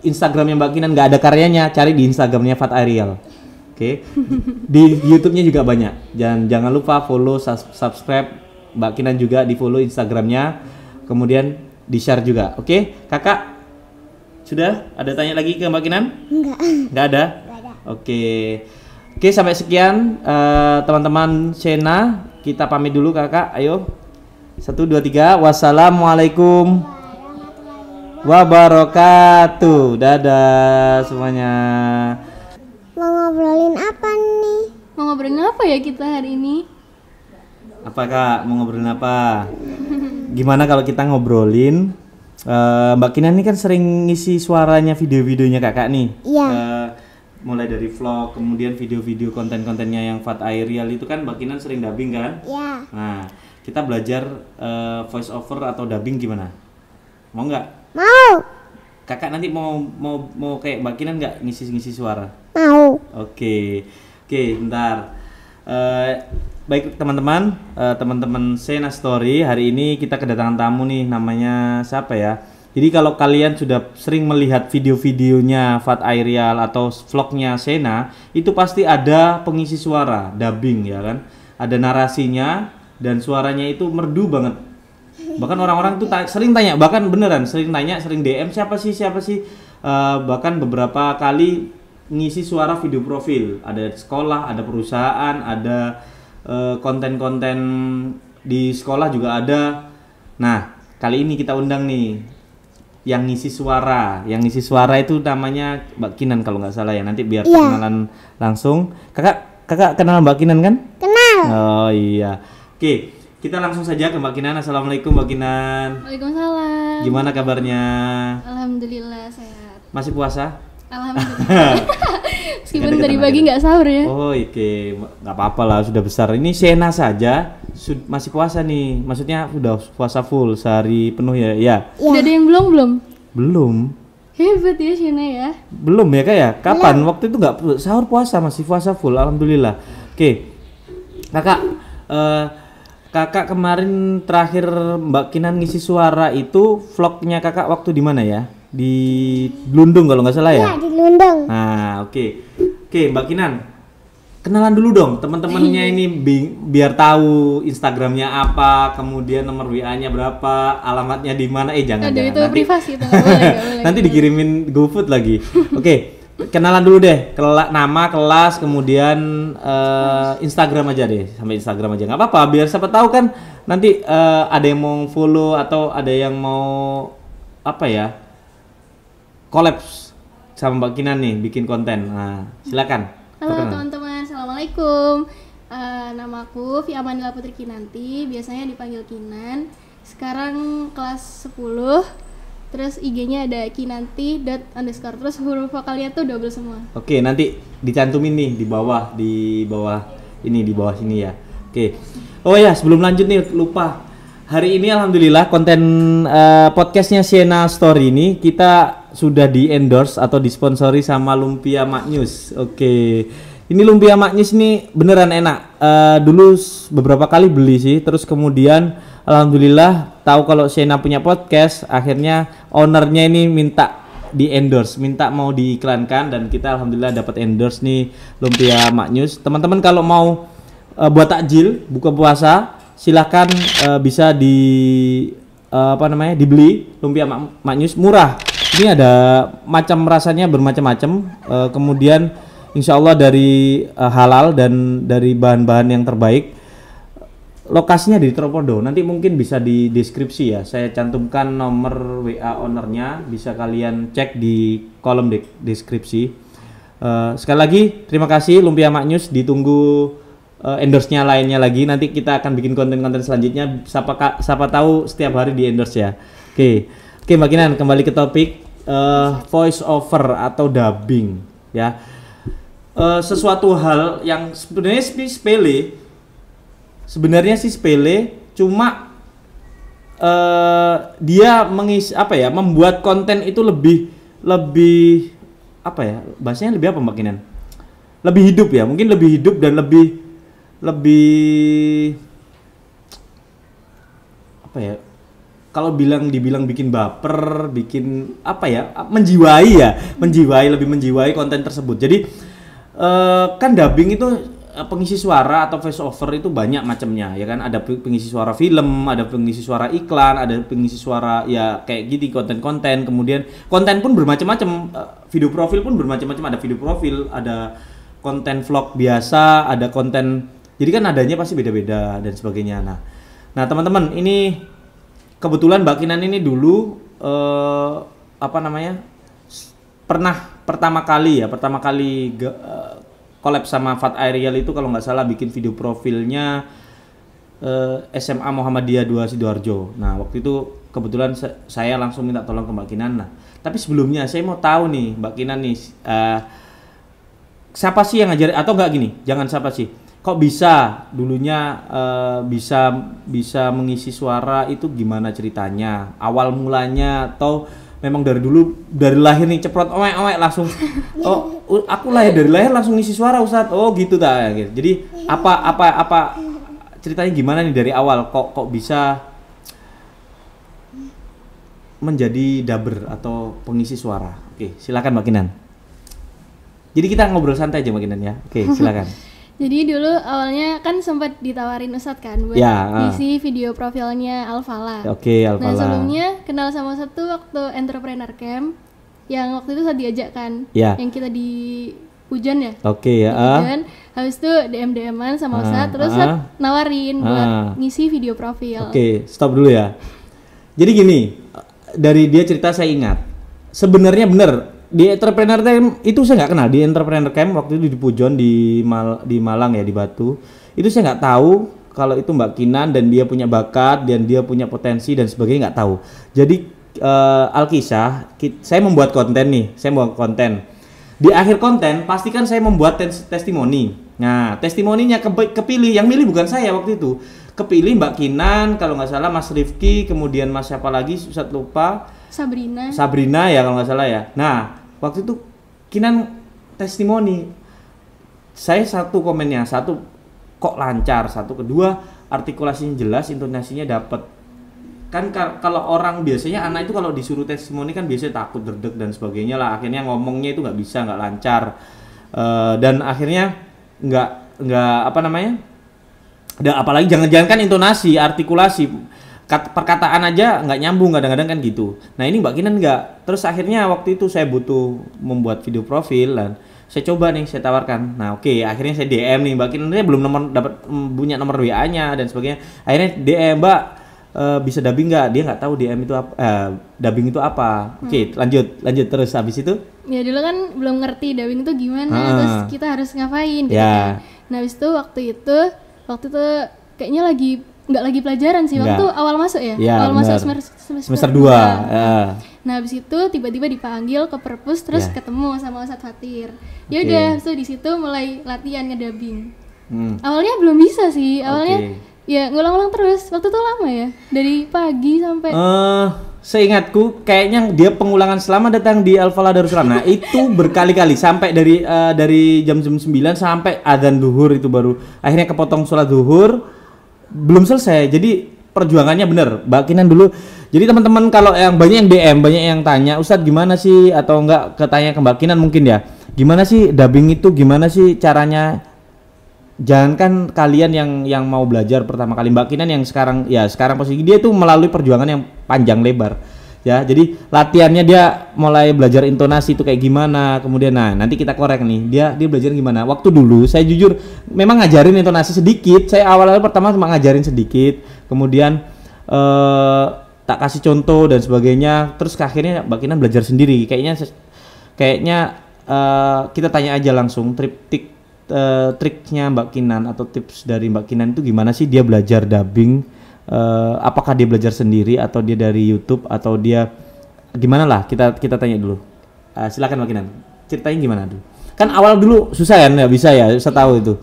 Instagramnya Mbak Kinan nggak ada karyanya, cari di Instagramnya Fat Ariel. Oke. Di YouTube-nya juga banyak. Jangan lupa follow, subscribe Mbak Kinan juga, di follow Instagramnya, kemudian di share juga. Oke, kakak sudah ada tanya lagi ke Mbak Kinan? Nggak ada. Oke, sampai sekian teman-teman Sena, kita pamit dulu kakak. Ayo 1, 2, 3. Wassalamualaikum wabarakatuh. Dadah semuanya. Mau ngobrolin apa nih? Mau ngobrolin apa ya kita hari ini? Apa kak? Mau ngobrolin apa? Gimana kalau kita ngobrolin Mbak Kinan ini kan sering ngisi suaranya video-videonya kakak nih. Iya. Mulai dari vlog, kemudian video-video konten-kontennya yang Fat Ariel itu kan Mbak Kinan sering dubbing kan? Iya. Nah, kita belajar voice over atau dubbing gimana? Mau nggak? Mau. Kakak nanti mau kayak Mbak Kinan nggak ngisi suara? Mau. Oke, bentar. Baik teman-teman, teman-teman Sena Story, hari ini kita kedatangan tamu nih, namanya siapa ya? Jadi kalau kalian sudah sering melihat video-videonya Fat Ariel atau vlognya Sena, itu pasti ada pengisi suara, dubbing ya kan? Ada narasinya dan suaranya itu merdu banget. Bahkan orang-orang tuh sering tanya, bahkan beneran sering tanya, sering DM siapa sih? Bahkan beberapa kali ngisi suara video profil, ada sekolah, ada perusahaan, ada konten-konten di sekolah juga ada. Nah, kali ini kita undang nih yang ngisi suara itu namanya Mbak Kinan kalau nggak salah ya. Nanti biar kenalan langsung. Kakak kenal Mbak Kinan kan? Kenal. Oh iya. Oke, kita langsung saja ke Mbak Kinan. Assalamualaikum Mbak Kinan. Waalaikumsalam. Gimana kabarnya? Alhamdulillah sehat. Masih puasa? Alhamdulillah. Meskipun tadi pagi nggak sahur ya. Oh oke, nggak apa-apa lah, sudah besar. Ini Shena saja masih puasa nih, maksudnya sudah puasa full sehari penuh ya? Ya. Udah ada yang belum? Belum. Hebat ya Shena ya. Belum ya Kak ya? Kapan? Waktu itu nggak sahur puasa, masih puasa full, alhamdulillah. Oke, Kakak kemarin terakhir Mbak Kinan ngisi suara itu vlognya Kakak waktu di mana ya? Di Lundung kalau nggak salah ya? Iya, di Lundung. Nah, oke Mbak Kinan, kenalan dulu dong teman-temannya ini biar tahu Instagramnya apa, kemudian nomor WA-nya berapa, alamatnya di mana. Jangan itu nanti privasi itu nggak boleh. nanti dikirimin GoFood lagi. Oke, kenalan dulu deh, nama, kelas, kemudian Instagram aja deh, sampai Instagram aja nggak apa-apa, biar siapa tahu kan nanti ada yang mau follow atau ada yang mau kolaps sama Mbak Kinan nih bikin konten. Nah, silakan. Halo teman-teman, assalamualaikum. Nama aku Fiamanila Putri Kinanti, biasanya dipanggil Kinan. Sekarang kelas 10. Terus IG-nya ada kinanti._, terus huruf vokalnya tuh double semua. Oke, nanti dicantumin nih di bawah sini ya. Oke. Oh ya, sebelum lanjut nih lupa. Hari ini alhamdulillah konten podcastnya Shena Story ini kita sudah di endorse atau disponsori sama Lumpia Maknyus. Oke. Ini Lumpia Maknyus nih beneran enak. Dulu beberapa kali beli sih, terus kemudian alhamdulillah tahu kalau Shena punya podcast, akhirnya ownernya ini minta di endorse, minta mau diiklankan, dan kita alhamdulillah dapat endorse nih Lumpia Maknyus. Teman-teman kalau mau buat takjil buka puasa, silahkan bisa dibeli Lumpia Maknyus, murah. Ini ada macam rasanya bermacam-macam, kemudian insya Allah dari halal dan dari bahan-bahan yang terbaik. Lokasinya di Tropodo, nanti mungkin bisa di deskripsi ya, saya cantumkan nomor WA ownernya, bisa kalian cek di kolom deskripsi. Sekali lagi terima kasih Lumpia Maknyus, ditunggu endorse-nya lainnya lagi, nanti kita akan bikin konten-konten selanjutnya, siapa tahu setiap hari di endorse ya. Oke Mbak Kinan, kembali ke topik voice over atau dubbing ya. Sesuatu hal yang sebenarnya sih sepele, cuma dia membuat konten itu lebih bahasanya lebih apa Mbak Kinan? Lebih hidup ya, mungkin lebih hidup dan lebih kalau dibilang bikin baper, bikin lebih menjiwai konten tersebut. Jadi kan dubbing itu pengisi suara atau voice over itu banyak macamnya ya kan, ada pengisi suara film, ada pengisi suara iklan, ada pengisi suara ya kayak gitu, konten-konten, kemudian konten pun bermacam-macam, video profil pun bermacam-macam, ada video profil, ada konten vlog biasa, ada konten, jadi kan adanya pasti beda-beda dan sebagainya. Nah teman-teman, ini kebetulan Mbak Kinan ini dulu pernah pertama kali collab sama Fat Ariel itu kalau nggak salah, bikin video profilnya SMA Muhammadiyah 2 Sidoarjo. Nah waktu itu kebetulan saya langsung minta tolong ke Mbak Kinan. Nah tapi sebelumnya saya mau tahu nih Mbak Kinan nih, siapa sih yang ngajarin, atau enggak gini, jangan siapa sih, kok bisa dulunya bisa mengisi suara itu, gimana ceritanya, awal mulanya, atau memang dari dulu, dari lahir nih ceprot owek langsung aku dari lahir langsung ngisi suara Ustadz, gitu tak gitu. Jadi apa ceritanya gimana nih dari awal, kok bisa menjadi dubber atau pengisi suara? Oke, silakan Mbak Kinan. Jadi kita ngobrol santai aja Mbak Kinan ya. Oke, silakan. Jadi dulu awalnya kan sempat ditawarin Ustadz kan buat ngisi video profilnya Alfala. Oke, Alfala. Nah sebelumnya kenal sama Ustadz tuh waktu entrepreneur camp, yang waktu itu saya diajak kan, yang kita di Pujon ya. Oke ya. Pujon, habis itu DM-an sama Ustadz, terus Ustadz nawarin buat ngisi video profil. Oke, stop dulu ya. Jadi gini, dari dia cerita saya ingat, sebenarnya bener. Di entrepreneur camp itu saya nggak kenal. Di entrepreneur camp waktu itu di Pujon di Malang ya, di Batu. Itu saya nggak tahu kalau itu Mbak Kinan dan dia punya bakat dan dia punya potensi dan sebagainya, nggak tahu. Jadi Alkisah, saya membuat konten nih, di akhir konten pastikan saya membuat testimoni. Nah, testimoninya kepilih, yang milih bukan saya waktu itu. Kepilih Mbak Kinan, kalau nggak salah Mas Rifki, kemudian Mas siapa lagi, Ustadz lupa. Sabrina ya kalau nggak salah ya. Nah, waktu itu Kinan testimoni. Saya satu komennya, satu kok lancar, satu kedua artikulasinya jelas, intonasinya dapat. Kan kalau orang biasanya anak itu kalau disuruh testimoni kan biasanya takut, derdek dan sebagainya lah, akhirnya ngomongnya itu nggak bisa, nggak lancar, dan akhirnya nggak apa namanya, apalagi jangan-jangan kan intonasi, artikulasi, perkataan aja nggak nyambung kadang-kadang kan gitu. Nah ini Mbak Kinan nggak, terus akhirnya waktu itu saya butuh membuat video profil dan saya coba nih, saya tawarkan. Nah oke, akhirnya saya DM nih Mbak Kinan, belum dapat punya nomor WA-nya dan sebagainya. Akhirnya DM, Mbak bisa dubbing nggak? Dia nggak tahu DM itu apa, dubbing itu apa. Oke, lanjut terus habis itu. Ya dulu kan belum ngerti dubbing itu gimana, terus kita harus ngapain gitu kan. Nah habis itu waktu itu kayaknya nggak lagi pelajaran sih, waktu awal masuk ya, awal masuk semester 2. Nah habis itu tiba-tiba dipanggil ke perpus, terus ketemu sama Ustadz Fatir. Ya udah, so di situ mulai latihan ngedubbing. Awalnya belum bisa sih, awalnya ya ngulang-ngulang terus. Waktu itu lama ya, dari pagi sampai. Seingatku kayaknya dia pengulangan selama datang di Al-Falah Darussalam. Nah itu berkali-kali sampai dari jam 9 sampai adzan zuhur itu baru akhirnya kepotong sholat zuhur. Belum selesai, jadi perjuangannya bener Mbak Kinan dulu. Jadi teman-teman kalau yang banyak yang DM, banyak yang tanya, Ustadz gimana sih, atau enggak ketanya ke Mbak Kinan mungkin ya, gimana sih dubbing itu, gimana sih caranya. Jangankan kalian yang mau belajar pertama kali, Mbak Kinan yang sekarang posisi dia itu melalui perjuangan yang panjang lebar ya. Jadi latihannya dia mulai belajar intonasi itu kayak gimana, kemudian nanti kita korek nih dia belajar gimana. Waktu dulu saya jujur memang ngajarin intonasi sedikit, saya awal-awal pertama cuma ngajarin sedikit, kemudian tak kasih contoh dan sebagainya, terus akhirnya Mbak Kinan belajar sendiri. Kayaknya kita tanya aja langsung triknya Mbak Kinan atau tips dari Mbak Kinan itu gimana sih dia belajar dubbing. Apakah dia belajar sendiri atau dia dari YouTube atau dia gimana lah, kita tanya dulu. Silakan Mbak Kinan, ceritain gimana dulu. Kan awal dulu susah ya, nggak bisa ya, saya tahu itu.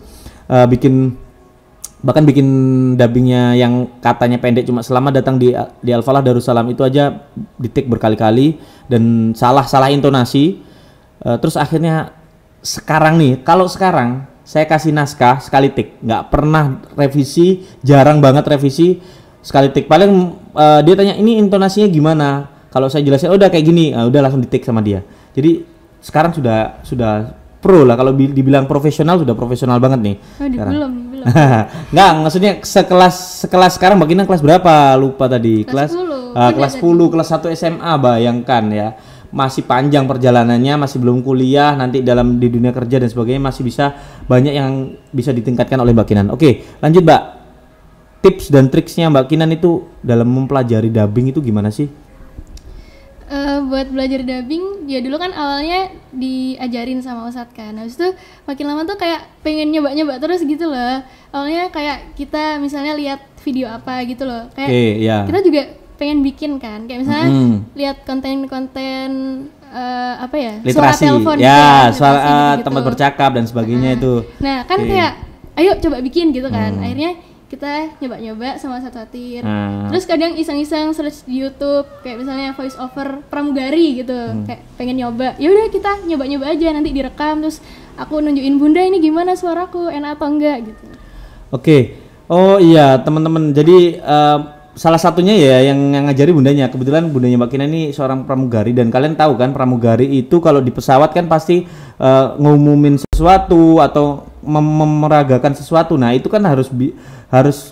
Bahkan bikin dubbingnya yang katanya pendek cuma selama datang di Al-Falah Darussalam itu aja di-take berkali-kali dan salah intonasi. Terus akhirnya kalau sekarang saya kasih naskah sekali tik, nggak pernah revisi, jarang banget revisi, sekali tik. Paling dia tanya ini intonasinya gimana, kalau saya jelasin udah kayak gini, udah langsung di tik sama dia. Jadi sekarang sudah pro lah, kalau dibilang profesional sudah profesional banget nih. Belum. Nggak, maksudnya sekelas sekarang Mbak Kinan kelas berapa lupa tadi, kelas 10, kelas 1 SMA, bayangkan ya. Masih panjang perjalanannya, masih belum kuliah, nanti di dunia kerja dan sebagainya masih bisa banyak yang bisa ditingkatkan oleh Mbak Kinan. Oke, lanjut Mbak. Tips dan triksnya Mbak Kinan itu dalam mempelajari dubbing itu gimana sih? Buat belajar dubbing, ya dulu kan awalnya diajarin sama Ustadz kan. Habis itu makin lama tuh kayak pengen nyoba terus gitu loh. Awalnya kayak kita misalnya lihat video apa gitu loh. Kayak kita juga pengen bikin kan, kayak misalnya lihat konten-konten apa ya, literasi, suara telepon ya, suara tempat bercakap dan sebagainya itu. Nah kan kayak ayo coba bikin gitu kan. Akhirnya kita nyoba sama Ustadz Fatir. Terus kadang iseng-iseng search di YouTube kayak misalnya voice over pramugari gitu, kayak pengen nyoba. Ya udah kita nyoba aja, nanti direkam terus aku nunjukin Bunda ini gimana suaraku, enak atau enggak gitu. Oke. Oh iya teman-teman, jadi salah satunya ya yang ngajari bundanya. Kebetulan bundanya Mbak Kinan ini seorang pramugari, dan kalian tahu kan pramugari itu kalau di pesawat kan pasti ngumumin sesuatu atau memeragakan sesuatu. Nah itu kan harus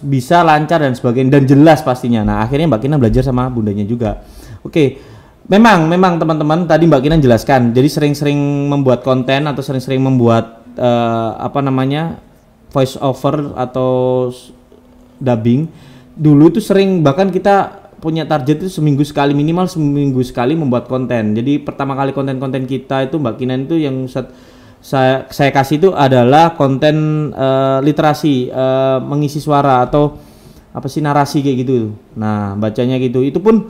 bisa lancar dan sebagainya dan jelas pastinya. Nah akhirnya Mbak Kinan belajar sama bundanya juga. Oke, memang teman-teman tadi Mbak Kinan jelaskan. Jadi sering-sering membuat konten atau sering-sering membuat voice over atau dubbing. Dulu itu sering, bahkan kita punya target itu minimal seminggu sekali membuat konten. Jadi pertama kali konten-konten kita itu Mbak Kinan itu yang saya kasih itu adalah konten literasi, mengisi suara atau apa sih, narasi kayak gitu. Nah bacanya gitu, itu pun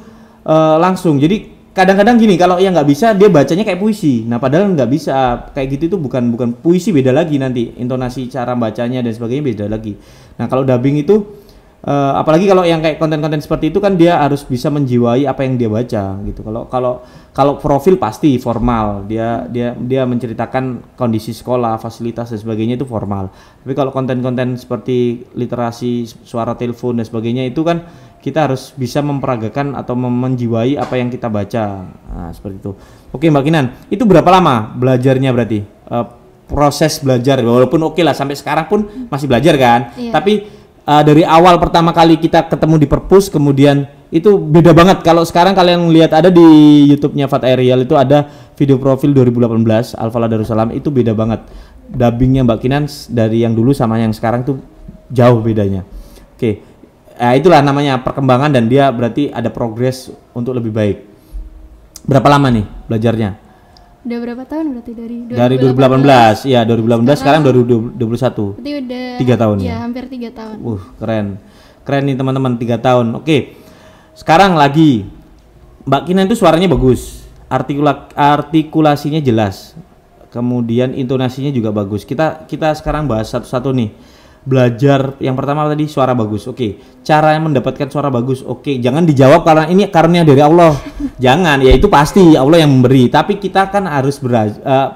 langsung. Jadi kadang-kadang gini, kalau yang nggak bisa dia bacanya kayak puisi. Nah padahal nggak bisa kayak gitu, itu bukan puisi, beda lagi nanti intonasi, cara bacanya dan sebagainya beda lagi. Nah kalau dubbing itu apalagi kalau yang kayak konten-konten seperti itu kan dia harus bisa menjiwai apa yang dia baca gitu. Kalau profil pasti formal, dia menceritakan kondisi sekolah, fasilitas dan sebagainya, itu formal. Tapi kalau konten-konten seperti literasi, suara telepon dan sebagainya itu kan kita harus bisa memperagakan atau menjiwai apa yang kita baca. Nah, seperti itu. Oke Mbak Kinan, itu berapa lama belajarnya berarti? Proses belajar, walaupun oke lah sampai sekarang pun masih belajar kan? Iya. Tapi dari awal pertama kali kita ketemu di Perpus, kemudian itu beda banget. Kalau sekarang kalian lihat ada di YouTube-nya Fat Aerial, itu ada video profil 2018 Al-Falah Darussalam, itu beda banget. Dubbingnya Mbak Kinan dari yang dulu sama yang sekarang tuh jauh bedanya. Oke. Itulah namanya perkembangan, dan dia berarti ada progres untuk lebih baik. Berapa lama nih belajarnya? Udah berapa tahun berarti dari 2018? Ya 2018, sekarang 2021. Berarti udah 3 tahun ya? Hampir 3 tahun. Keren nih teman-teman, 3 tahun. Oke. Sekarang lagi Mbak Kinan itu suaranya bagus, artikulasinya jelas, kemudian intonasinya juga bagus. Kita sekarang bahas satu-satu nih. Belajar yang pertama tadi suara bagus. Oke. Cara yang mendapatkan suara bagus. Oke, jangan dijawab karena ini karunia dari Allah. Jangan, ya itu pasti Allah yang memberi. Tapi kita kan harus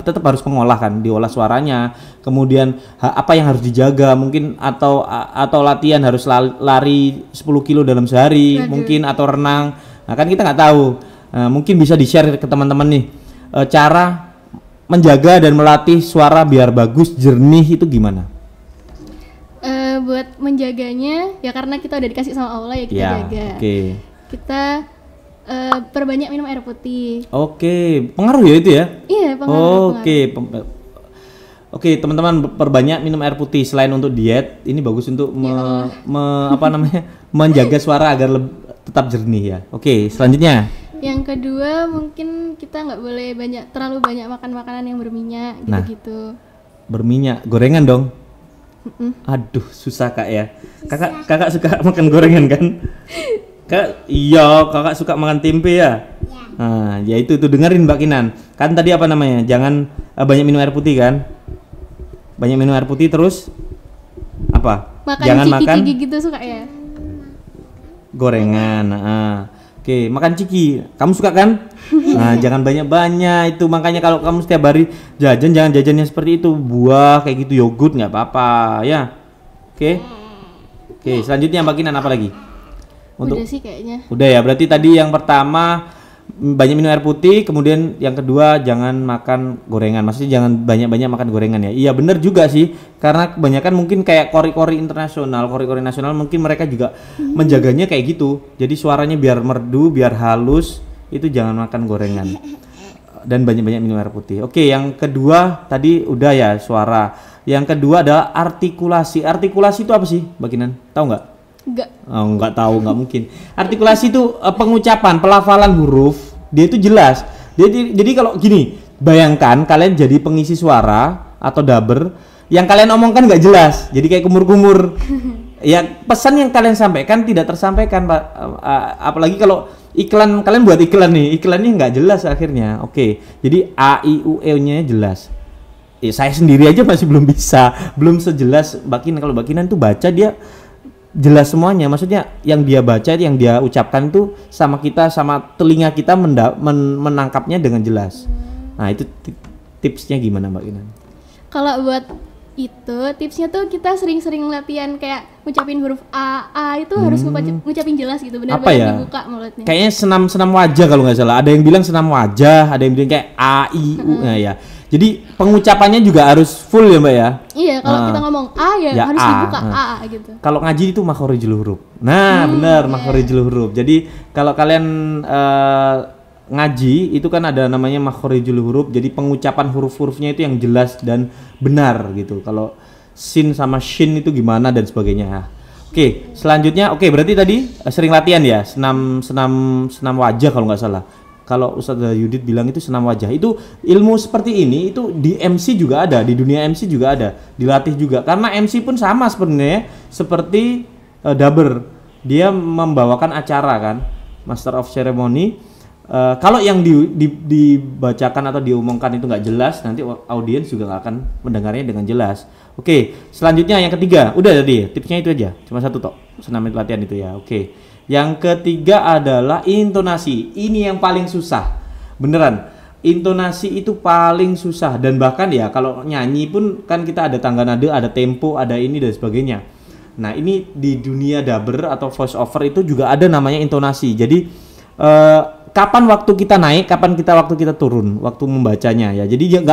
tetap harus mengolah kan, diolah suaranya. Kemudian apa yang harus dijaga mungkin, atau latihan harus lari 10 kilo dalam sehari. Mungkin, atau renang. Nah, kan kita nggak tahu. Mungkin bisa di-share ke teman-teman nih. Cara menjaga dan melatih suara biar bagus, jernih itu gimana? Buat menjaganya ya karena kita udah dikasih sama Allah ya, kita jaga. Kita perbanyak minum air putih. Pengaruh ya itu ya? Iya, pengaruh. Oke, teman-teman, perbanyak minum air putih. Selain untuk diet, ini bagus untuk menjaga suara agar tetap jernih ya. Oke, selanjutnya. Yang kedua mungkin kita nggak boleh terlalu banyak makan makanan yang berminyak gitu-gitu. Berminyak, gorengan dong. Aduh, susah Kak ya. Kakak suka makan gorengan kan? Kakak suka makan tempe ya? Nah, ya itu dengerin Mbak Kinan. Kan tadi apa namanya? Jangan banyak minum air putih kan? Banyak minum air putih, terus apa? Jangan makan gitu suka ya? Gorengan. Oke, makan ciki. Kamu suka kan? Nah, jangan banyak-banyak itu. Makanya kalau kamu setiap hari jajan, jangan jajannya seperti itu. Buah kayak gitu, yogurt nggak apa-apa ya. Oke, selanjutnya Mbak Kinan apa lagi? Udah sih kayaknya. Udah ya, berarti tadi yang pertama banyak minum air putih, kemudian yang kedua jangan makan gorengan. Maksudnya jangan banyak-banyak makan gorengan ya. Iya bener juga sih, karena kebanyakan mungkin kayak kori-kori nasional mungkin mereka juga menjaganya kayak gitu. Jadi suaranya biar merdu, biar halus, itu jangan makan gorengan. Dan banyak-banyak minum air putih. Oke, yang kedua tadi udah ya suara. Yang kedua adalah artikulasi. Artikulasi itu apa sih, Mbak Kinan? Tahu nggak? Nggak tahu, nggak mungkin. Artikulasi itu pengucapan, pelafalan huruf, dia itu jelas. Jadi kalau gini, bayangkan kalian jadi pengisi suara atau dubber, yang kalian omongkan nggak jelas, jadi kayak kumur-kumur. Ya pesan yang kalian sampaikan tidak tersampaikan, Pak. Apalagi kalau iklan, kalian buat iklan nih, iklannya nggak jelas akhirnya. Oke, jadi A I U E nya jelas. Saya sendiri aja masih belum sejelas Mbak Kinan. Kalau Mbak Kinan tuh baca dia jelas semuanya, maksudnya yang dia baca, yang dia ucapkan itu sama kita, sama telinga kita menangkapnya dengan jelas. Nah itu tipsnya gimana Mbak Kinan? Kalau buat itu tipsnya tuh kita sering-sering latihan kayak ngucapin huruf A itu harus ngucapin jelas gitu, benar-benar dibuka mulutnya. Kayaknya senam wajah kalau nggak salah. Ada yang bilang senam wajah, ada yang bilang kayak A I U. Nah ya. Jadi pengucapannya juga harus full ya Mbak ya? Iya, kalau kita ngomong A ya harus dibuka A gitu. Kalau ngaji itu makhorijul huruf. Nah benar, makhorijul huruf. Jadi kalau kalian ngaji itu kan ada namanya makhorijul huruf. Jadi pengucapan huruf-hurufnya itu yang jelas dan benar gitu. Kalau sin sama shin itu gimana dan sebagainya. Oke, selanjutnya berarti tadi sering latihan ya, senam wajah kalau nggak salah. Kalau Ustazah Yudit bilang itu senam wajah. Itu ilmu seperti ini itu di MC juga ada, di dunia MC juga ada, dilatih juga. Karena MC pun sama sebenarnya seperti dubber. Dia membawakan acara kan, Master of Ceremony. kalau yang dibacakan atau diomongkan itu nggak jelas, nanti audiens juga nggak akan mendengarnya dengan jelas. Oke, selanjutnya yang ketiga, udah tadi tipsnya itu aja, cuma satu tok, senam latihan itu ya. Oke, yang ketiga adalah intonasi. Ini yang paling susah, beneran. Intonasi itu paling susah, dan bahkan ya kalau nyanyi pun kan kita ada tangga nada, ada tempo, ada ini dan sebagainya. Nah ini di dunia dubber atau voice over itu juga ada namanya intonasi. Jadi kapan waktu kita naik, kapan waktu kita turun, waktu membacanya ya. Jadi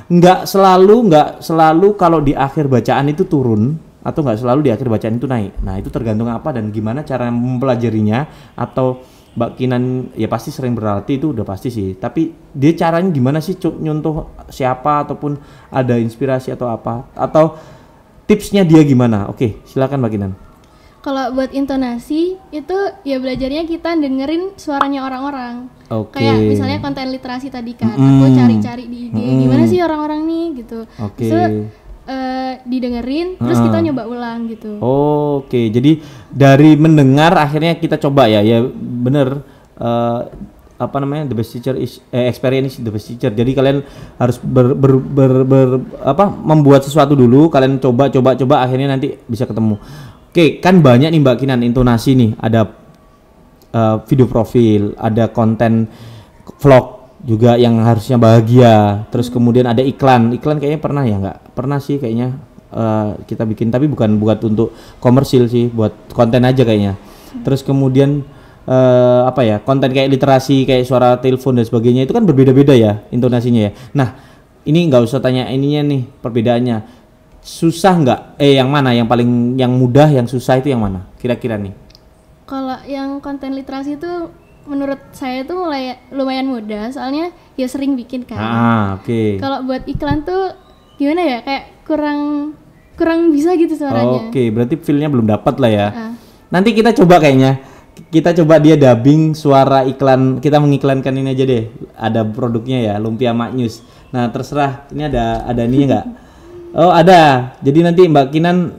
nggak selalu kalau di akhir bacaan itu turun, atau nggak selalu di akhir bacaan itu naik. Nah itu tergantung apa dan gimana cara mempelajarinya. Atau Mbak Kinan ya pasti sering berlatih, itu udah pasti sih. Tapi dia caranya gimana sih, nyontoh siapa ataupun ada inspirasi atau apa, atau tipsnya dia gimana? Oke, silakan Mbak Kinan. Kalau buat intonasi itu ya belajarnya kita dengerin suaranya orang-orang. Kayak misalnya konten literasi tadi kan, aku cari-cari di IG gimana sih orang-orang nih gitu. So, didengerin terus kita nyoba ulang gitu. Oke, jadi dari mendengar akhirnya kita coba ya bener. Apa namanya, the best teacher is experience is the best teacher. Jadi kalian harus membuat sesuatu dulu, kalian coba akhirnya nanti bisa ketemu. Oke, kan banyak nih Mbak Kinan intonasi nih, ada video profil, ada konten vlog juga yang harusnya bahagia, terus kemudian ada iklan kayaknya pernah ya, nggak pernah sih kayaknya kita bikin, tapi bukan buat untuk komersil sih, buat konten aja kayaknya. Terus kemudian konten kayak literasi, kayak suara telepon dan sebagainya, itu kan berbeda-beda ya intonasinya ya. Nah ini nggak usah tanya ininya nih perbedaannya. Susah nggak? Yang mana? Yang mudah, yang susah itu yang mana? Kira-kira nih. Kalau yang konten literasi itu menurut saya tuh lumayan mudah, soalnya ya sering bikin kan. Oke. Kalau buat iklan tuh gimana ya? Kayak kurang bisa gitu suaranya. Oke, berarti feel-nya belum dapat lah ya. Nanti kita coba kayaknya. Kita coba dia dubbing suara iklan. Kita mengiklankan ini aja deh. Ada produknya ya, Lumpia Mak News. Nah, terserah. Ini ada ininya nggak? Oh ada, jadi nanti Mbak Kinan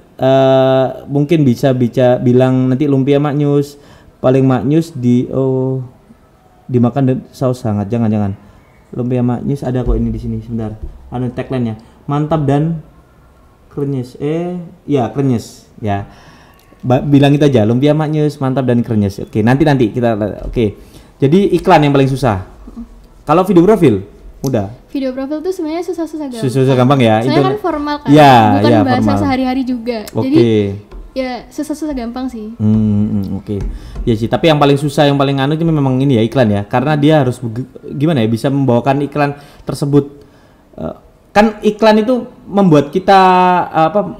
mungkin bisa bilang nanti Lumpia Mak News, paling Mak News dimakan saus hangat, jangan Lumpia Mak News ada kok ini di sini sebentar, ada tagline-nya, mantap dan krenyes, krenyes ya, bilang itu aja, Lumpia Mak News mantap dan krenyes. Oke, nanti kita jadi iklan yang paling susah. Kalau video profil mudah. Video profil tuh sebenarnya susah gampang. Susah gampang ya. Soalnya kan formal kan, bukan bahasa sehari-hari juga. Jadi ya susah gampang sih. Oke. Ya sih, tapi yang paling susah, yang paling itu memang ini ya, iklan ya. Karena dia harus gimana ya, bisa membawakan iklan tersebut. Kan iklan itu membuat kita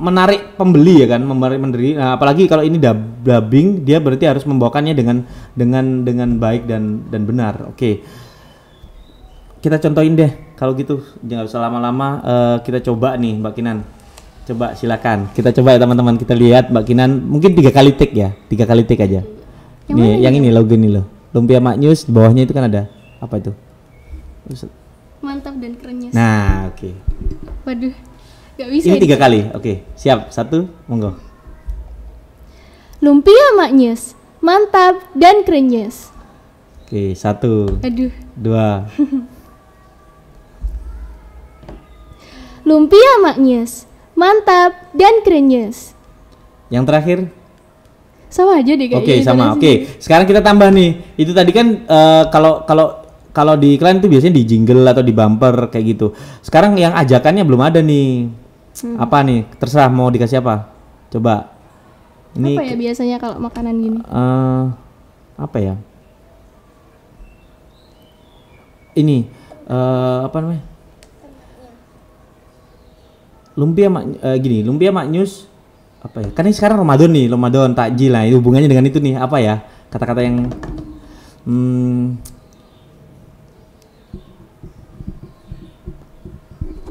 menarik pembeli ya kan, memberi. Nah, apalagi kalau ini dubbing, dia berarti harus membawakannya dengan baik dan benar. Oke. Kita contohin deh kalau gitu, jangan usah lama-lama. Kita coba nih Mbak Kinan, coba silakan kita coba ya teman-teman, kita lihat Mbak Kinan mungkin 3 kali take ya, 3 kali take aja. Yang ini logo ini loh, Lumpia Mak News, di bawahnya itu kan ada apa itu, mantap dan krenyes. Nah oke. Waduh, nggak bisa ini 3 kali. Oke, siap, 1 monggo. Lumpia Mak News mantap dan krenyes. Oke, 1 2 Lumpia Mak News mantap dan krenyes. Yang terakhir sama aja deh kayaknya. Oke, sama. Oke, sekarang kita tambah nih. Itu tadi kan kalau di iklan itu biasanya di jingle atau di bumper kayak gitu. Sekarang yang ajakannya belum ada nih. Apa nih? Terserah mau dikasih apa. Coba. Ini apa ya biasanya kalau makanan gini? Apa ya? Ini apa namanya? Lumpia Mak News apa ya? Kan ini sekarang Ramadan nih, Ramadan takjil lah. Itu hubungannya dengan itu nih, apa ya? Kata-kata yang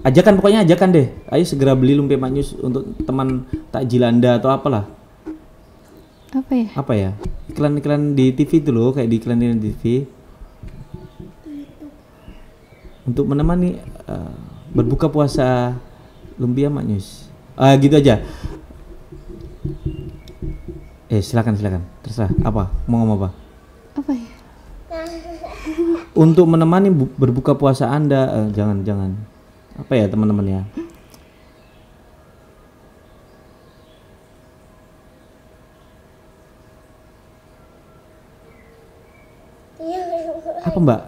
ajakan, pokoknya ajakan deh. Ayo segera beli Lumpia Mak News untuk teman takjil Anda atau apalah. Apa ya? Iklan-iklan di TV itu loh, kayak di iklan di TV. Untuk menemani berbuka puasa Lumpia Mak News. Gitu aja. Silakan. Terserah. Apa? Mau ngomong apa? Apa ya? untuk menemani berbuka puasa Anda. Jangan. Apa ya teman-teman ya? Apa Mbak?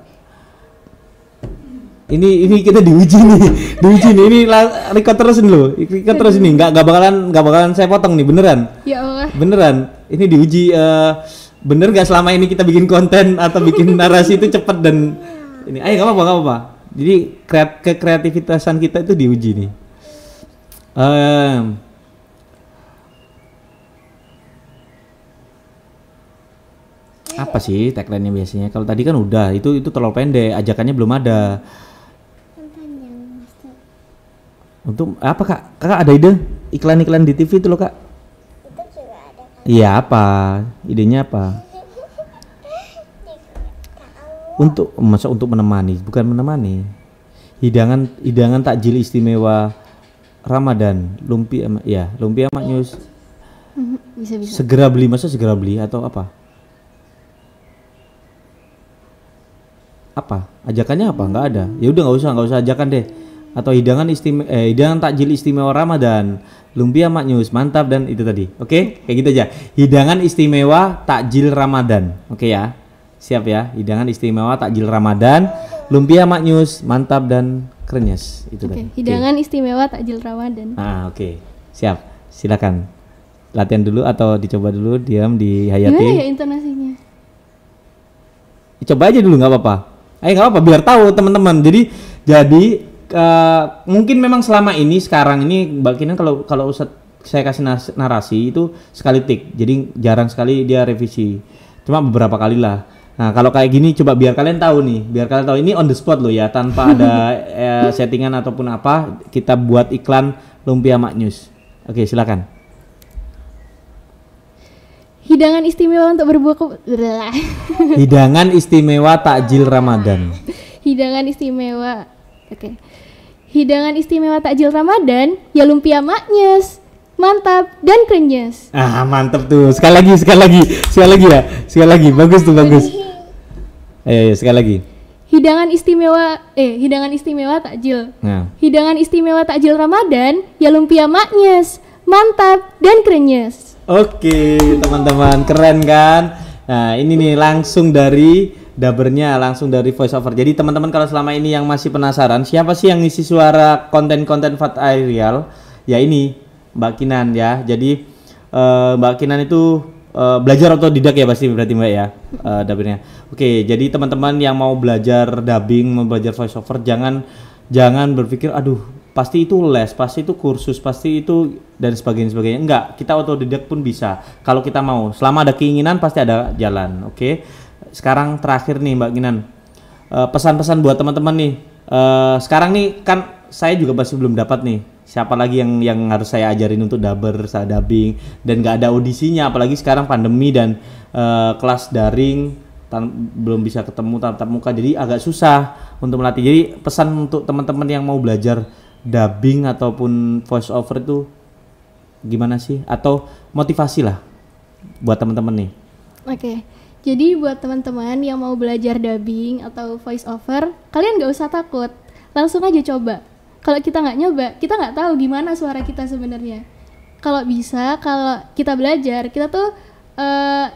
Ini kita diuji nih. Ini record terus nih. Nggak bakalan saya potong nih, beneran. Ya Allah. Beneran. Ini diuji bener gak selama ini kita bikin konten atau bikin narasi itu cepet dan ini. Ayo nggak apa-apa. Jadi kekreativitasan kita itu diuji nih. Apa sih tagline-nya biasanya? Kalau tadi kan udah, itu terlalu pendek, ajakannya belum ada. Untuk apa Kak? Kakak ada ide? Iklan-iklan di TV itu loh Kak. Itu juga ada. Iya apa? Idenya apa? Masa untuk menemani, bukan menemani. Hidangan takjil istimewa Ramadan, lumpia Mak Nyus. Bisa. Segera beli atau apa? Apa? Ajakannya apa? Nggak ada. Ya udah nggak usah ajakan deh. Atau hidangan takjil istimewa Ramadan, lumpia Mak Nyus, mantap dan itu tadi. Oke? Kayak gitu aja. Hidangan istimewa takjil Ramadan. Oke ya. Siap ya. Hidangan istimewa takjil Ramadan, lumpia Mak Nyus, mantap dan krenyes. Itu tadi. Hidangan istimewa takjil Ramadan. Oke. Siap. Silakan. Latihan dulu atau dicoba dulu, diam dihayati. Gimana ya intonasinya? Coba aja dulu nggak apa-apa. Nggak apa-apa biar tahu teman-teman. Jadi mungkin memang selama ini sekarang ini Mbak Kinan kalau saya kasih narasi itu sekali take. Jadi jarang sekali dia revisi. Cuma beberapa kali lah. Nah, kalau kayak gini coba biar kalian tahu nih. Biar kalian tahu ini on the spot loh ya, tanpa ada settingan ataupun apa, kita buat iklan lumpia Mak Nyus. Oke, silakan. Hidangan istimewa untuk berbuka. Hidangan istimewa takjil Ramadan. Hidangan istimewa. Oke. Hidangan istimewa takjil Ramadan ya lumpia Mak Nyus. Mantap dan krenyes. Mantap tuh. Sekali lagi ya. Sekali lagi. Bagus. Ayo sekali lagi. Hidangan istimewa takjil. Nah. Hidangan istimewa takjil Ramadan ya lumpia Mak Nyus. Mantap dan krenyes. Oke, teman-teman, keren kan? Nah, ini nih langsung dari dabernya, langsung dari voice over. Jadi teman-teman kalau selama ini yang masih penasaran, siapa sih yang ngisi suara konten-konten Fat Aerial? Ya ini, Mbak Kinan ya. Jadi Mbak Kinan itu belajar otodidak ya pasti berarti Mbak ya, dabernya. Oke, jadi teman-teman yang mau belajar dubbing, mau belajar voice over, jangan berpikir aduh pasti itu les, pasti itu kursus, pasti itu dan sebagainya. Enggak, kita otodidak pun bisa kalau kita mau. Selama ada keinginan pasti ada jalan. Oke. Sekarang terakhir nih Mbak Kinan, pesan-pesan buat teman-teman nih. Sekarang nih kan saya juga masih belum dapat nih siapa lagi yang harus saya ajarin untuk dubbing dan nggak ada audisinya, apalagi sekarang pandemi dan kelas daring belum bisa ketemu tatap muka, jadi agak susah untuk melatih. Jadi pesan untuk teman-teman yang mau belajar dubbing ataupun voice over itu gimana sih, atau motivasi lah buat teman-teman nih. Oke. Jadi buat teman-teman yang mau belajar dubbing atau voice over, kalian nggak usah takut, langsung aja coba. Kalau kita nggak nyoba, kita nggak tahu gimana suara kita sebenarnya. Kalau kita belajar, kita tuh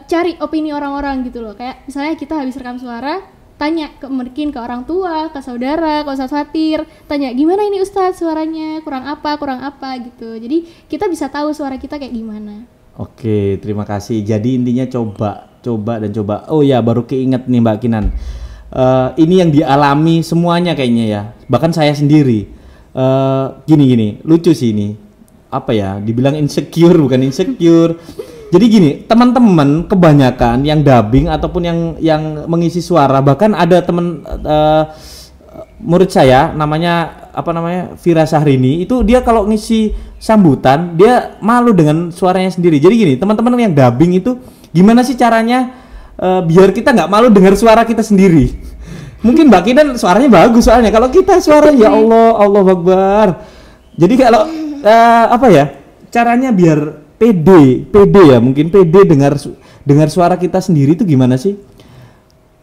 cari opini orang-orang gitu loh. Kayak misalnya kita habis rekam suara, tanya mungkin ke orang tua, ke saudara, ke Ustadz Fatir, tanya gimana ini Ustadz suaranya, kurang apa gitu. Jadi kita bisa tahu suara kita kayak gimana. Oke, terima kasih. Jadi intinya coba. Oh ya, baru keinget nih Mbak Kinan. Ini yang dialami semuanya kayaknya ya. Bahkan saya sendiri. Gini, lucu sih ini. Apa ya? Dibilang insecure, bukan insecure. Jadi gini, teman-teman kebanyakan yang dubbing ataupun yang mengisi suara, bahkan ada teman murid saya namanya Vira Syahrini, itu dia kalau ngisi sambutan dia malu dengan suaranya sendiri. Jadi gini, teman-teman yang dubbing itu gimana sih caranya biar kita nggak malu dengar suara kita sendiri? Mungkin Mbak Kinan suaranya bagus soalnya, kalau kita suaranya ya Allah Akbar. Jadi kalau caranya biar pede ya, mungkin pede dengar suara kita sendiri itu gimana sih?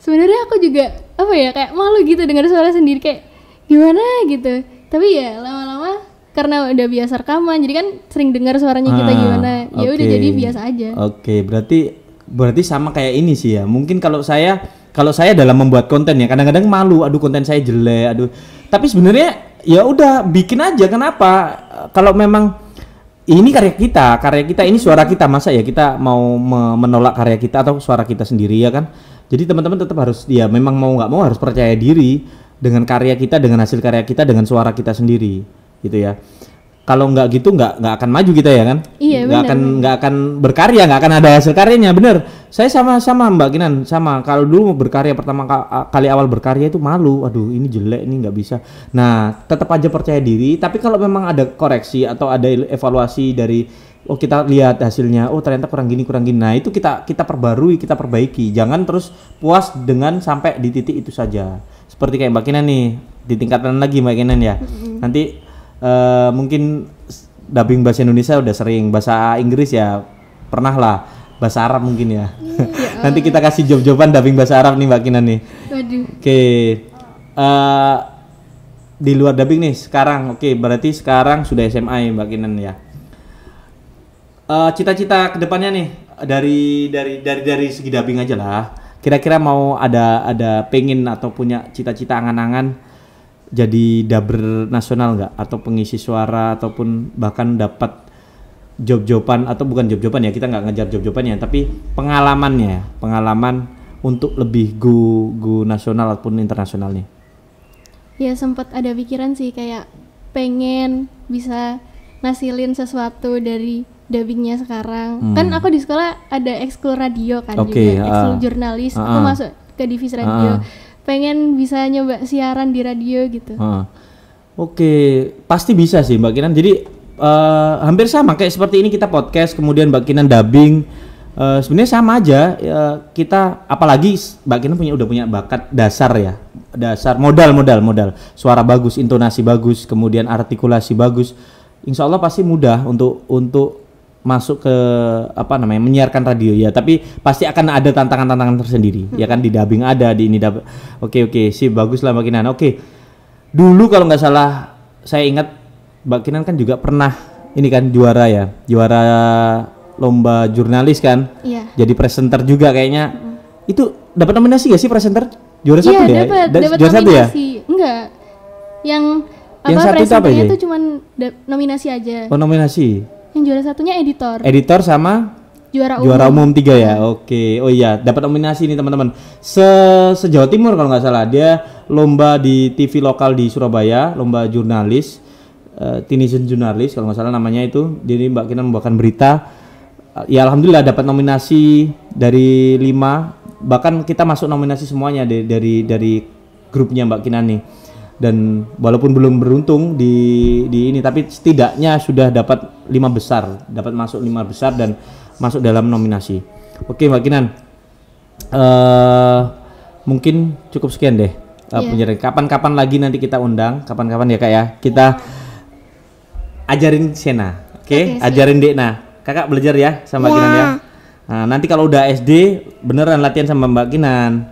Sebenarnya aku juga apa ya, kayak malu gitu dengar suara sendiri kayak gimana gitu. Tapi ya lama-lama karena udah biasa rekaman, jadi kan sering dengar suaranya kita gimana. Ya udah jadi biasa aja. Oke, berarti sama kayak ini sih ya. Mungkin kalau saya dalam membuat konten ya kadang-kadang malu, aduh konten saya jelek, aduh. Tapi sebenarnya ya udah bikin aja, kenapa? Kalau memang ini karya kita ini suara kita, masa ya kita mau menolak karya kita atau suara kita sendiri ya kan? Jadi teman-teman tetap harus ya memang mau nggak mau harus percaya diri dengan karya kita, dengan hasil karya kita, dengan suara kita sendiri gitu ya. Kalau nggak gitu nggak akan maju kita ya kan? Iya, nggak akan berkarya, nggak akan ada hasil karyanya, bener. Saya sama Mbak Kinan sama. Kalau dulu berkarya pertama kali awal berkarya itu malu, aduh ini jelek, ini nggak bisa. Nah tetap aja percaya diri. Tapi kalau memang ada koreksi atau ada evaluasi dari kita lihat hasilnya, ternyata kurang gini. Nah itu kita perbarui, kita perbaiki. Jangan terus puas dengan sampai di titik itu saja. Seperti kayak Mbak Kinan nih, ditingkatkan lagi Mbak Kinan ya. Nanti mungkin dubbing bahasa Indonesia udah sering, bahasa Inggris ya pernah lah, bahasa Arab mungkin ya. Nanti kita kasih job-joban dubbing bahasa Arab nih Mbak Kinan nih. Waduh. Oke. Di luar dubbing nih sekarang, berarti sekarang sudah SMA ya Mbak Kinan ya. Cita-cita kedepannya nih dari segi dubbing aja lah. Kira-kira mau ada pengen atau punya cita-cita angan-angan jadi dubber nasional nggak, atau pengisi suara, ataupun bahkan dapat job-joban, atau bukan job-joban ya, kita nggak ngejar job-jobannya, tapi pengalaman untuk lebih go nasional ataupun internasional nih. Ya sempat ada pikiran sih kayak pengen bisa ngasilin sesuatu dari dubbingnya sekarang. Kan aku di sekolah ada ekskul radio kan, juga ekskul jurnalis, aku masuk ke divisi radio. Pengen bisa nyoba siaran di radio gitu. Pasti bisa sih Mbak Kinan. Jadi hampir sama kayak seperti ini kita podcast, kemudian Mbak Kinan dubbing. Sebenarnya sama aja. Kita apalagi Mbak Kinan udah punya bakat dasar ya. Dasar modal. Suara bagus, intonasi bagus, kemudian artikulasi bagus. Insya Allah pasti mudah untuk masuk ke menyiarkan radio ya, tapi pasti akan ada tantangan tersendiri ya kan, di dubbing ada, di ini Oke, sih bagus lah Mbak Kinan. Dulu kalau nggak salah saya ingat Mbak Kinan kan juga pernah ini kan juara lomba jurnalis kan, jadi presenter juga kayaknya. Itu dapat nominasi gak sih presenter? Juara satu ya? Dapat juara satu ya? Enggak, yang satu presenternya itu cuman nominasi aja. Nominasi. Yang juara satunya editor sama juara umum 3 ya. Oh iya, dapat nominasi nih teman-teman. Se-Jawa Timur kalau nggak salah, dia lomba di TV lokal di Surabaya, lomba jurnalis, Teenage Jurnalis kalau nggak salah namanya itu. Jadi Mbak Kinan membawakan berita. Ya alhamdulillah dapat nominasi dari 5, bahkan kita masuk nominasi semuanya dari grupnya Mbak Kinan nih. Dan walaupun belum beruntung di ini, tapi setidaknya sudah dapat 5 besar, dapat masuk 5 besar dan masuk dalam nominasi. Oke Mbak Kinan, mungkin cukup sekian deh penjelasan. Kapan-kapan lagi nanti kita undang, kapan-kapan ya Kak ya, kita ajarin Sena, ajarin Dekna. Kakak belajar ya sama Mbak Kinan ya. Nah, nanti kalau udah SD beneran latihan sama Mbak Kinan,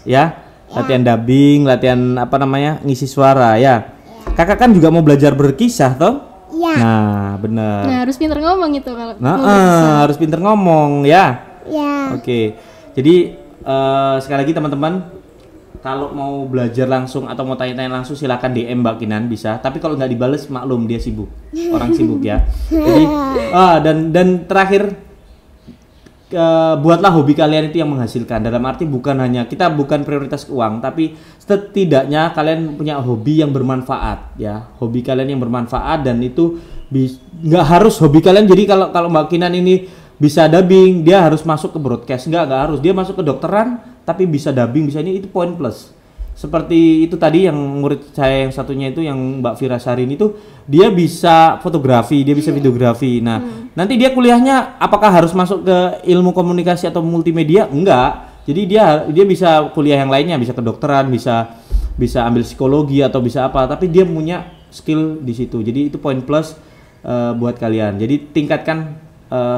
ya. Latihan dubbing, latihan ngisi suara ya. Kakak kan juga mau belajar berkisah toh? Iya. Nah, bener. Nah, harus pinter ngomong itu kalau. Harus pinter ngomong ya. Iya. Oke. Jadi sekali lagi teman-teman, kalau mau belajar langsung atau mau tanya-tanya langsung silakan DM Mbak Kinan bisa. Tapi kalau nggak dibales maklum dia sibuk. Orang sibuk ya. Jadi dan terakhir, buatlah hobi kalian itu yang menghasilkan. Dalam arti kita bukan prioritas uang, tapi setidaknya kalian punya hobi yang bermanfaat ya. Hobi kalian yang bermanfaat, dan itu nggak harus hobi kalian. Jadi kalau Mbak Kinan ini bisa dubbing, dia harus masuk ke broadcast. Nggak harus. Dia masuk ke dokteran tapi bisa dubbing, bisa ini, itu poin plus. Seperti itu tadi yang murid saya yang satunya itu, yang Mbak Fira Sarin itu, dia bisa fotografi, dia bisa videografi. Nah, nanti dia kuliahnya apakah harus masuk ke ilmu komunikasi atau multimedia? Enggak. Jadi dia bisa kuliah yang lainnya, bisa kedokteran, bisa ambil psikologi atau bisa apa, tapi dia punya skill di situ. Jadi itu poin plus buat kalian. Jadi tingkatkan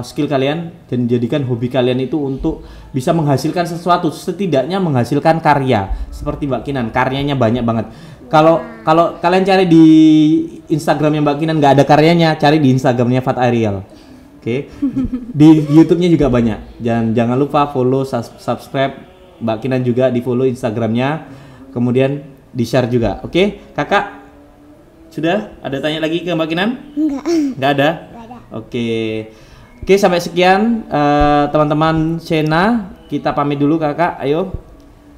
skill kalian dan jadikan hobi kalian itu untuk bisa menghasilkan sesuatu, setidaknya menghasilkan karya. Seperti Mbak Kinan, karyanya banyak banget. Kalau kalian cari di Instagramnya Mbak Kinan nggak ada karyanya, cari di Instagramnya Fat Ariel. Oke. Di YouTube-nya juga banyak. Jangan lupa follow, subscribe Mbak Kinan juga, di follow Instagramnya, kemudian di share juga. Oke, kakak sudah ada tanya lagi ke Mbak Kinan? Nggak ada. Oke, sampai sekian teman-teman Sena, kita pamit dulu kakak. Ayo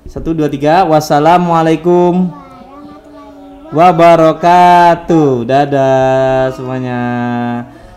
1, 2, 3. Wassalamualaikum wabarakatuh. Dadah semuanya.